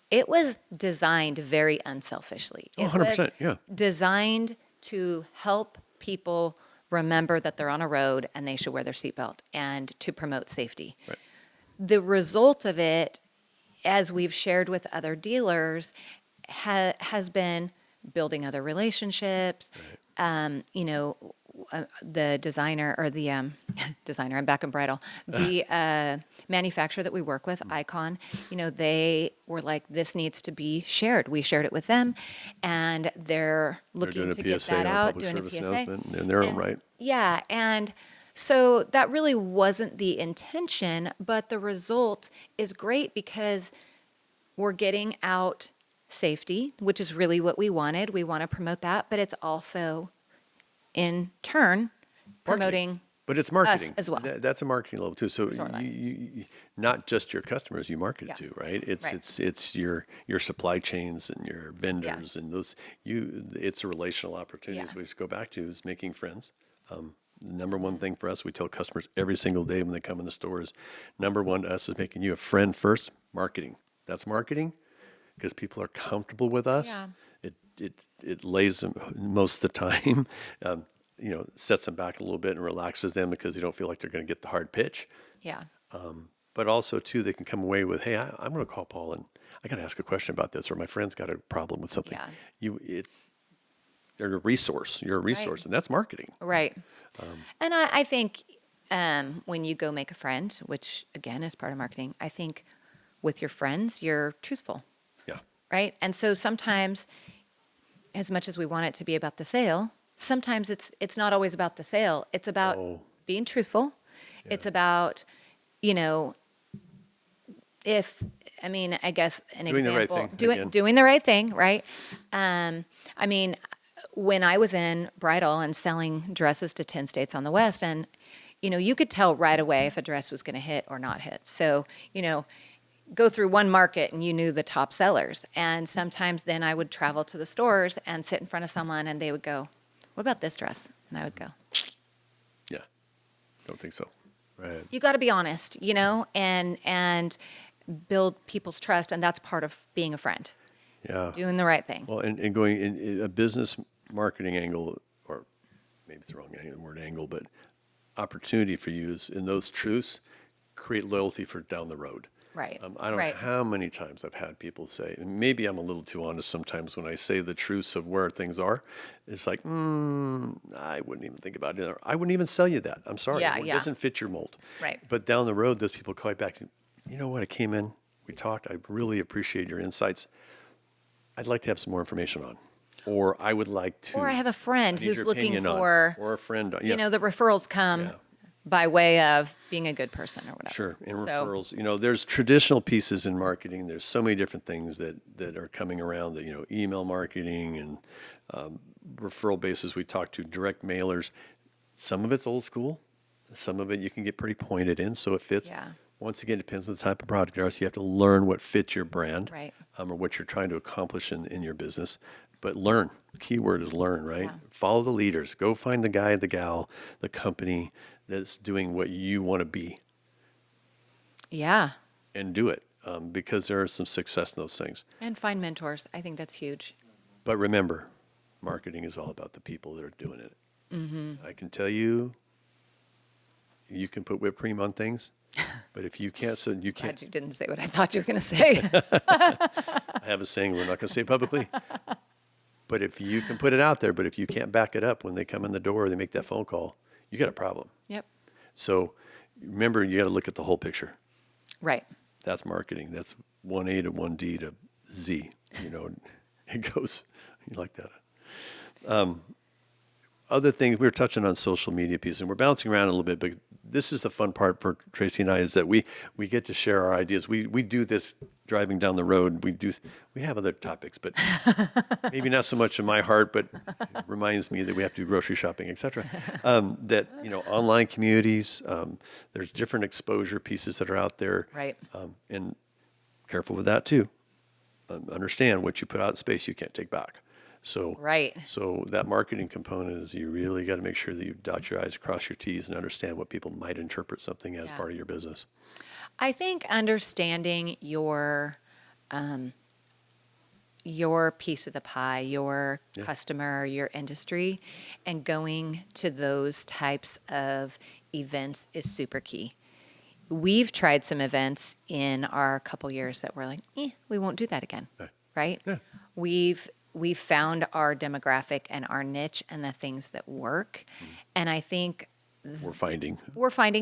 S2: it was designed very unselfishly.
S1: Oh,
S2: It
S1: 100%,
S2: was
S1: yeah.
S2: designed to help people remember that they're on a road and they should wear their seatbelt and to promote safety.
S1: Right.
S2: The result of it, as we've shared with other dealers, has been building other relationships. The designer or the designer, I'm back in bridal, the manufacturer that we work with, Icon, they were like, this needs to be shared. We shared it with them, and they're
S1: They're
S2: looking
S1: doing a
S2: to get
S1: PSA
S2: that
S1: on
S2: out,
S1: public
S2: doing a
S1: service
S2: PSA.
S1: announcement in their own
S2: And-
S1: right.
S2: Yeah, and so that really wasn't the intention, but the result is great because we're getting out safety, which is really what we wanted. We want to promote that, but it's also in turn promoting
S1: But it's marketing
S2: as well.
S1: That's a marketing level too. So
S2: Sort of.
S1: you not just your customers you market
S2: Yeah.
S1: to, right? It's
S2: Right.
S1: it's your supply chains and your vendors and those it's a relational opportunities.
S2: Yeah.
S1: We just go back to is making friends. The number one thing for us, we tell customers every single day when they come in the store is number one to us is making you a friend first. Marketing. That's marketing because people are comfortable with us.
S2: Yeah.
S1: It lays them most of the time. Sets them back a little bit and relaxes them because they don't feel like they're going to get the hard pitch.
S2: Yeah.
S1: But also, too, they can come away with, hey, I'm going to call Paul and I got to ask a question about this, or my friend's got a problem with something.
S2: Yeah.
S1: You're a resource. You're a resource, and that's marketing.
S2: Right. And I think when you go make a friend, which again is part of marketing, I think with your friends, you're truthful,
S1: Yeah.
S2: right? And so sometimes, as much as we want it to be about the sale, sometimes it's not always about the sale. It's about
S1: Oh.
S2: being truthful. It's about, I guess an
S1: Doing the right
S2: example,
S1: thing, again.
S2: doing the right thing, right? I mean, when I was in bridal and selling dresses to 10 states on the West, and, you could tell right away if a dress was going to hit or not hit. So, go through one market and you knew the top sellers. And sometimes then I would travel to the stores and sit in front of someone and they would go, "What about this dress?" And I would go,
S1: Yeah. Don't think so. Right.
S2: "You got to be honest, and build people's trust, and that's part of being a friend,
S1: Yeah.
S2: doing the right thing."
S1: Well, and going in a business marketing angle, or maybe it's the wrong word angle, but opportunity for you is in those truths, create loyalty for down the road.
S2: Right.
S1: I don't
S2: Right.
S1: know how many times I've had people say, and maybe I'm a little too honest sometimes when I say the truths of where things are. It's like, I wouldn't even think about it. Or, I wouldn't even sell you that. I'm sorry.
S2: Yeah,
S1: It
S2: yeah.
S1: doesn't fit your mold.
S2: Right.
S1: But down the road, those people call you back. You know what? I came in, we talked. I really appreciate your insights. I'd like to have some more information on. Or I would like to.
S2: Or I have a friend
S1: I need
S2: who's
S1: your
S2: looking
S1: opinion on,
S2: for,
S1: or a friend. Yeah.
S2: the referrals come
S1: Yeah.
S2: by way of being a good person or whatever.
S1: Sure, and
S2: So,
S1: referrals. There's traditional pieces in marketing. There's so many different things that are coming around. That email marketing and referral bases. We talk to direct mailers. Some of it's old school. Some of it you can get pretty pointed in, so it fits.
S2: Yeah.
S1: Once again, it depends on the type of product you are. So you have to learn what fits your brand,
S2: Right.
S1: or what you're trying to accomplish in your business. But learn. The key word is learn, right?
S2: Yeah.
S1: Follow the leaders. Go find the guy, the gal, the company that's doing what you want to be,
S2: yeah.
S1: and do it, because there is some success in those things.
S2: And find mentors. I think that's huge.
S1: But remember, marketing is all about the people that are doing it. I can tell you, you can put whipped cream on things, but if you can't, so you
S2: Glad
S1: can't.
S2: you didn't say what I thought you were going to say.
S1: I have a saying we're not going to say publicly. But if you can put it out there, but if you can't back it up when they come in the door or they make that phone call, you got a problem.
S2: Yep.
S1: So remember, you got to look at the whole picture.
S2: Right.
S1: That's marketing. That's 1A to 1D to Z. It goes like that. Other things, we were touching on social media piece, and we're bouncing around a little bit, but this is the fun part for Tracy and I, is that we get to share our ideas. We do this driving down the road. We have other topics, but maybe not so much in my heart, but it reminds me that we have to do grocery shopping, et cetera. That, online communities, there's different exposure pieces that are out there.
S2: Right.
S1: And careful with that too. Understand what you put out in space, you can't take back. So,
S2: Right.
S1: So that marketing component is you really got to make sure that you dot your I's, cross your T's, and understand what people might interpret something as
S2: Yeah.
S1: part of your business.
S2: I think understanding your piece of the pie, your customer, your industry, and going to those types of events is super key. We've tried some events in our couple years that we're like, we won't do that again, right?
S1: Yeah.
S2: We've found our demographic and our niche and the things that work, and I think
S1: We're finding.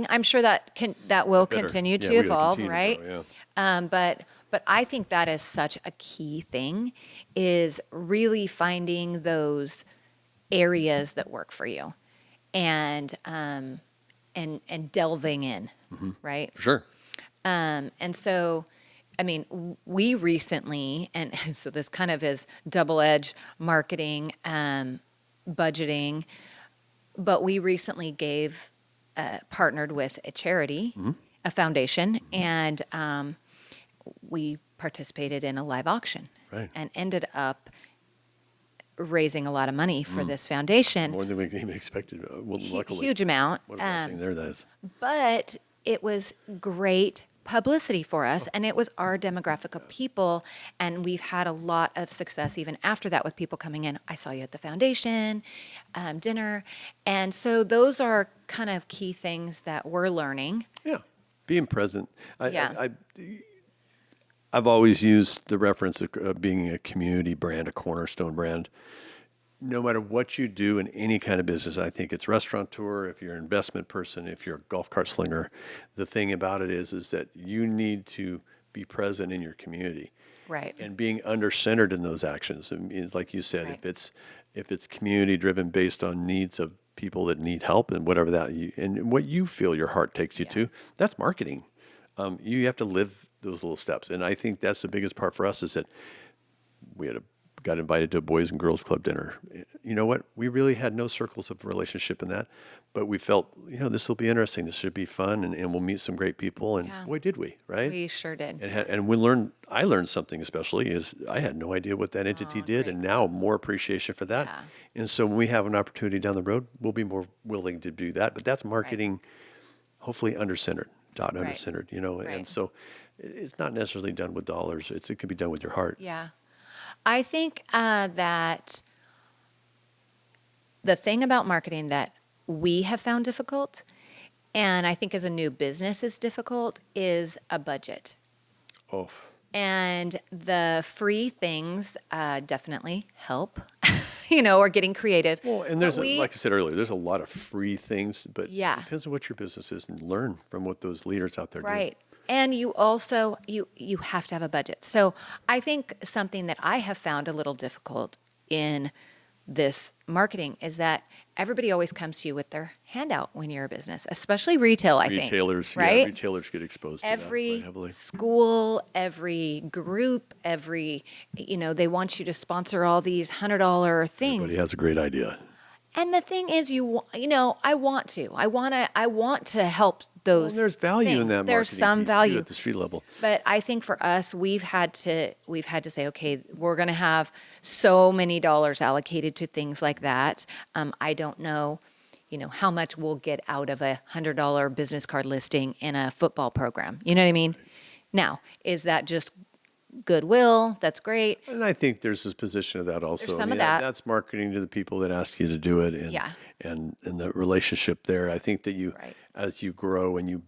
S2: I'm sure that will
S1: Better.
S2: continue
S1: Yeah,
S2: to
S1: we gotta
S2: evolve,
S1: continue to
S2: right?
S1: grow, yeah.
S2: But I think that is such a key thing, is really finding those areas that work for you, and delving in, right?
S1: For sure.
S2: And so, we recently, and so this kind of is double-edged marketing, budgeting, but we recently partnered with a charity, a foundation, and we participated in a live auction,
S1: Right.
S2: and ended up raising a lot of money for this foundation.
S1: More than we even expected. Well, luckily.
S2: Huge amount.
S1: What a blessing there that is.
S2: But it was great publicity for us, and it was our demographic of people, and we've had a lot of success even after that with people coming in. I saw you at the foundation dinner, and so those are kind of key things that we're learning.
S1: Yeah. Being present.
S2: Yeah.
S1: I've always used the reference of being a community brand, a cornerstone brand. No matter what you do in any kind of business, I think it's restaurateur, if you're an investment person, if you're a golf cart slinger, the thing about it is that you need to be present in your community.
S2: Right.
S1: And being under-centered in those actions. I mean, it's like you said,
S2: Right.
S1: if it's community driven based on needs of people that need help and whatever and what you feel your heart takes you to, that's marketing. You have to live those little steps. And I think that's the biggest part for us is that we got invited to a Boys and Girls Club dinner. You know what? We really had no circles of relationship in that, but we felt, this will be interesting. This should be fun, and we'll meet some great people. And
S2: Yeah.
S1: boy, did we, right?
S2: We sure did.
S1: And I learned something especially is I had no idea what that entity did,
S2: great.
S1: and now more appreciation for that.
S2: Yeah.
S1: And so when we have an opportunity down the road, we'll be more willing to do that. But that's marketing, hopefully under-centered, under-centered,
S2: Right.
S1: And so it's not necessarily done with dollars. It can be done with your heart.
S2: Yeah. I think that the thing about marketing that we have found difficult, and I think as a new business is difficult, is a budget.
S1: Oh,
S2: And the free things definitely help, or getting creative.
S1: well, and
S2: But
S1: like I said earlier, there's a lot of free things, but
S2: Yeah.
S1: it depends on what your business is and learn from what those leaders out there do.
S2: Right. And you also you have to have a budget. So I think something that I have found a little difficult in this marketing is that everybody always comes to you with their handout when you're a business, especially retail, I think.
S1: Retailers,
S2: right?
S1: yeah, retailers get exposed to that
S2: Every
S1: quite heavily.
S2: school, every group, they want you to sponsor all these $100 things.
S1: Everybody has a great idea.
S2: And the thing is, I want to help
S1: Well,
S2: those.
S1: there's value in
S2: things.
S1: that
S2: There's
S1: marketing
S2: some
S1: piece, too,
S2: value
S1: at the street level.
S2: But I think for us, we've had to say, okay, we're going to have so many dollars allocated to things like that. I don't know, how much we'll get out of a $100 business card listing in a football program. You know what I mean? Now, is that just goodwill? That's great.
S1: And I think there's this position of that also.
S2: There's
S1: I
S2: some
S1: mean,
S2: of that.
S1: That's marketing to the people that ask you to do it, and
S2: Yeah.
S1: and the relationship there. I think that
S2: Right.
S1: as you grow and you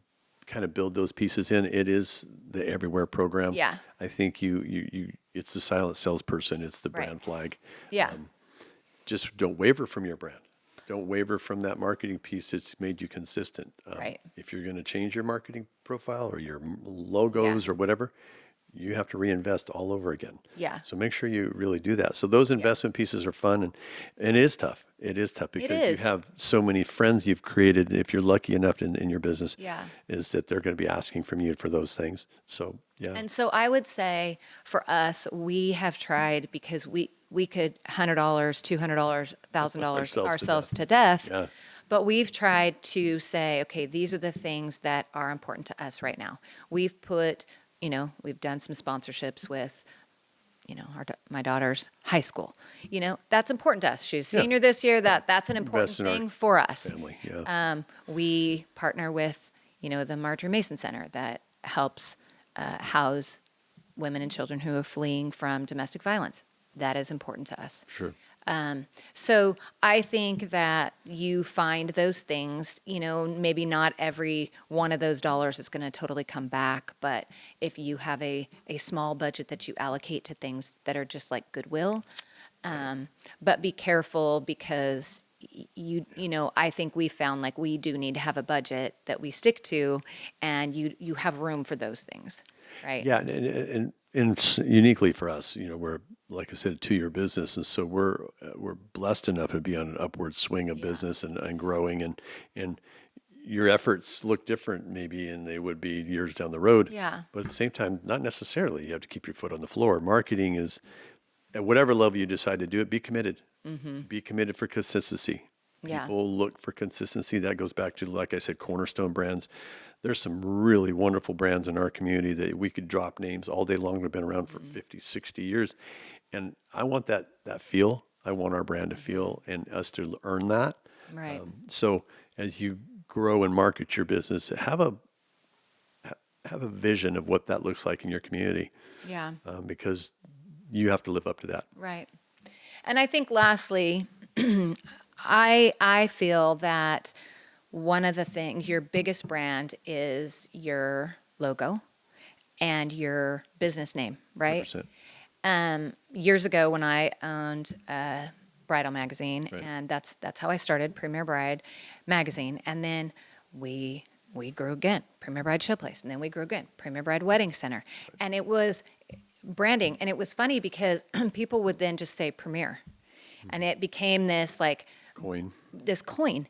S1: kind of build those pieces in, it is the everywhere program.
S2: Yeah.
S1: I think it's the silent salesperson. It's the
S2: Right.
S1: brand flag.
S2: Yeah.
S1: Just don't waver from your brand. Don't waver from that marketing piece that's made you consistent.
S2: Right.
S1: If you're going to change your marketing profile or your logos or whatever, you have to reinvest all over again.
S2: Yeah.
S1: So make sure you really do that. So those investment pieces are fun, and it is tough. It is tough because you
S2: is.
S1: have so many friends you've created. If you're lucky enough in your business,
S2: Yeah.
S1: is that they're going to be asking from you for those things. So yeah.
S2: And so I would say for us, we have tried because we could $100, $200, $1,000 ourselves to death.
S1: Yeah.
S2: But we've tried to say, okay, these are the things that are important to us right now. We've put, we've done some sponsorships with, my daughter's high school. That's important to us. She's
S1: Yeah.
S2: senior this year. That's an important
S1: Invest in our
S2: thing for us.
S1: family, yeah.
S2: We partner with, the Marjorie Mason Center that helps house women and children who are fleeing from domestic violence. That is important to us.
S1: Sure.
S2: So I think that you find those things, maybe not every one of those dollars is going to totally come back, but if you have a small budget that you allocate to things that are just like goodwill, but be careful because I think we found like we do need to have a budget that we stick to, and you have room for those things, right?
S1: Yeah, and uniquely for us, we're, like I said, a 2-year business, and so we're blessed enough to be on an upward swing of business and growing, and your efforts look different maybe than they would be years down the road.
S2: Yeah.
S1: But at the same time, not necessarily. You have to keep your foot on the floor. Marketing is, at whatever level you decide to do it, be committed. Be committed for consistency.
S2: Yeah.
S1: People look for consistency. That goes back to, like I said, cornerstone brands. There's some really wonderful brands in our community that we could drop names all day long. They've been around for 50, 60 years. And I want that feel. I want our brand to feel and us to earn that.
S2: Right.
S1: So as you grow and market your business, have a vision of what that looks like in your community,
S2: Yeah.
S1: because you have to live up to that.
S2: Right. And I think lastly, I feel that one of the things, your biggest brand is your logo and your business name, right?
S1: 100%.
S2: Years ago when I owned Bridal Magazine,
S1: Right.
S2: and that's how I started, Premier Bride Magazine. And then we grew again, Premier Bride Showplace. And then we grew again, Premier Bride Wedding Center. And it was branding. And it was funny because people would then just say Premier. And it became this like
S1: Coin.
S2: this coin.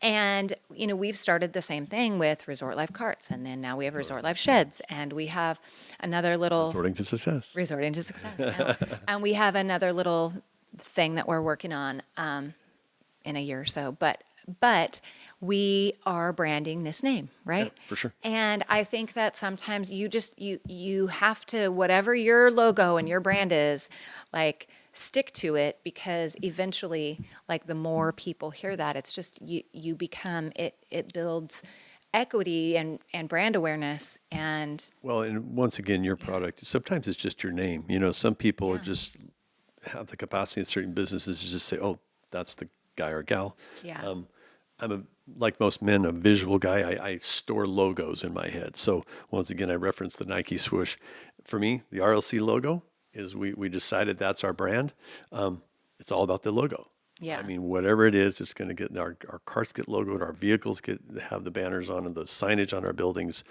S2: And, we've started the same thing with Resort Life Carts, and then now we have Resort Life Sheds, and we have another little
S1: Resorting to success.
S2: resorting to success. And we have another little thing that we're working on in a year or so. But we are branding this name, right?
S1: Yeah, for sure.
S2: And I think that sometimes you have to, whatever your logo and your brand is, like, stick to it, because eventually, like, the more people hear that, it's just you become it builds equity and brand awareness. And
S1: Well, and once again, your product, sometimes it's just your name. Some people are just have the capacity in certain businesses to just say, oh, that's the guy or gal.
S2: Yeah.
S1: I'm like most men, a visual guy. I store logos in my head. So once again, I reference the Nike swoosh. For me, the RLC logo is we decided that's our brand. It's all about the logo.
S2: Yeah.
S1: I mean, whatever it is, it's going to get our carts get logoed, our vehicles have the banners on, and the signage on our buildings,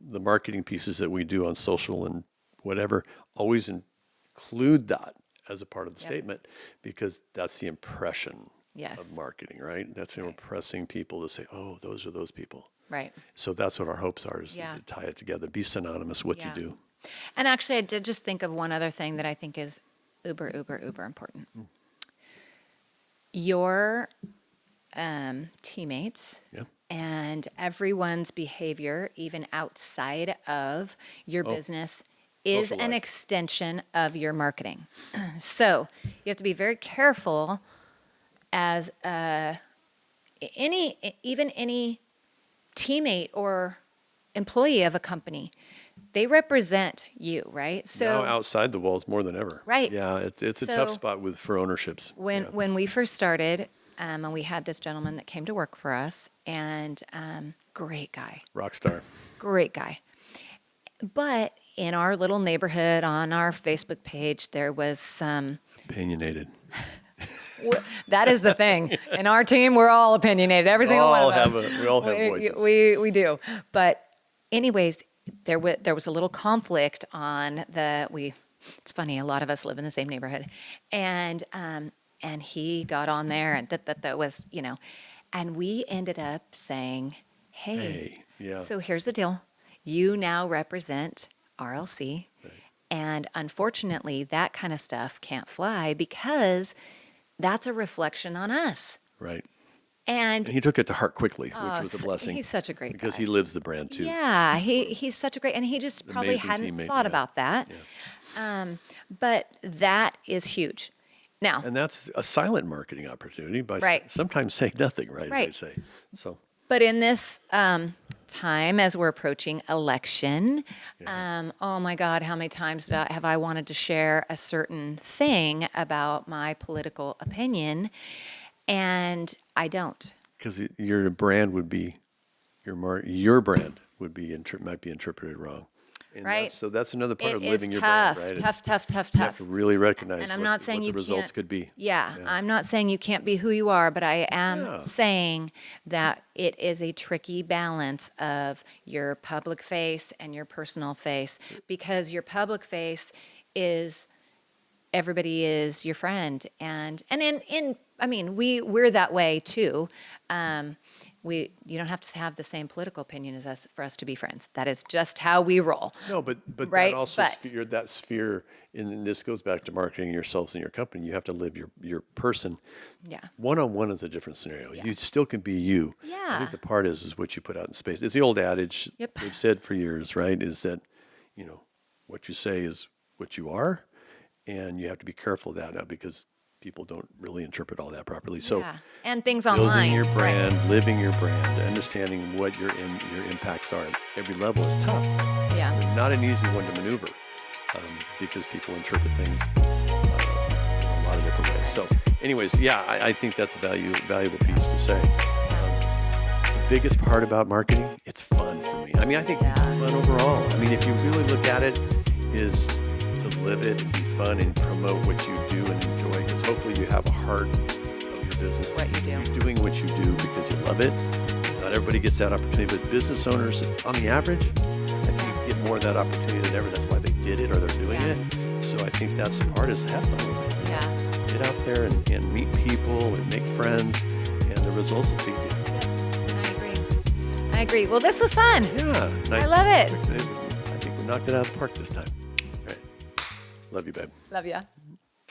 S1: the marketing pieces that we do on social and whatever. Always include that as a part of the statement, because that's the impression
S2: Yes.
S1: of marketing, right? That's impressing people to say, oh, those are those people.
S2: right.
S1: So that's what our hopes are, is
S2: Yeah.
S1: to tie it together, be synonymous with what
S2: Yeah.
S1: you do.
S2: And actually, I did just think of one other thing that I think is uber, uber, uber important. Your teammates
S1: Yeah.
S2: and everyone's behavior, even outside of your business, is
S1: Social
S2: an
S1: life.
S2: extension of your marketing. So you have to be very careful as any teammate or employee of a company. They represent you, right?
S1: Now outside the walls more than ever.
S2: Right.
S1: Yeah, it's a tough
S2: So-
S1: spot for ownerships.
S2: When we first started, and we had this gentleman that came to work for us, and great guy,
S1: Rockstar.
S2: But in our little neighborhood, on our Facebook page, there was some.
S1: Opinionated.
S2: That is the thing. In our team, we're all opinionated. Every single one of them.
S1: We all have voices.
S2: We do. But anyways, there was a little conflict on it's funny, a lot of us live in the same neighborhood. And he got on there, and that was, and we ended up saying, hey,
S1: yeah.
S2: so here's the deal. You now represent RLC.
S1: Right.
S2: And unfortunately, that kind of stuff can't fly, because that's a reflection on us.
S1: Right.
S2: And
S1: And he took it to heart quickly,
S2: Oh,
S1: which was a blessing.
S2: he's such a great
S1: because
S2: guy.
S1: he lives the brand too.
S2: yeah, he's such a great, and he just probably
S1: Amazing
S2: hadn't
S1: teammate,
S2: thought
S1: yeah.
S2: about that. But that is huge. Now,
S1: And that's a silent marketing opportunity by
S2: Right.
S1: sometimes saying nothing, right?
S2: Right.
S1: As they say. So
S2: but in this time, as we're approaching election, oh my God, how many times have I wanted to share a certain thing about my political opinion, and I don't.
S1: because your brand would be your brand would be might be interpreted wrong. And
S2: Right.
S1: So that's another part
S2: It
S1: of
S2: is
S1: living your
S2: tough,
S1: brand, right?
S2: tough.
S1: You have to really recognize
S2: And I'm
S1: what,
S2: not saying
S1: what
S2: you
S1: the results
S2: can't-
S1: could be.
S2: Yeah, I'm not saying you can't be who you are, but I am
S1: Yeah.
S2: saying that it is a tricky balance of your public face and your personal face, because your public face is everybody is your friend, and I mean, we're that way too. You don't have to have the same political opinion as us for us to be friends. That is just how we roll.
S1: No, but
S2: Right,
S1: that also
S2: but-
S1: that sphere, and this goes back to marketing yourselves and your company. You have to live your person.
S2: Yeah.
S1: One-on-one is a different scenario. You still can be you. I
S2: Yeah.
S1: think the part is what you put out in space. It's the old adage
S2: Yep.
S1: they've said for years, right? Is that, what you say is what you are, and you have to be careful of that now, because people don't really interpret all that properly. So
S2: Yeah. And things
S1: building
S2: online.
S1: your
S2: right.
S1: brand, living your brand, understanding what your impacts are at every level is tough.
S2: Yeah.
S1: It's not an easy one to maneuver, because people interpret things in a lot of different ways. So, anyways, yeah, I think that's a valuable piece to say. The biggest part about marketing, it's fun for me. I mean, I think it's fun overall. I mean, if you really look at it, is to live it and be fun and promote what you do and enjoy, because hopefully you have a heart of your business.
S2: What you do.
S1: You're doing what you do because you love it. Not everybody gets that opportunity, but business owners, on the average, I think get more of that opportunity than ever. That's why they did it, or they're doing
S2: Yeah.
S1: it. So I think that's the part, is have fun with it.
S2: Yeah.
S1: Get out there and meet people and make friends, and the results will feed you.
S2: I agree. Well, this was fun.
S1: Yeah, nice.
S2: I love it.
S1: I think we knocked it out of the park this time. All right. Love you, babe.
S2: Love ya.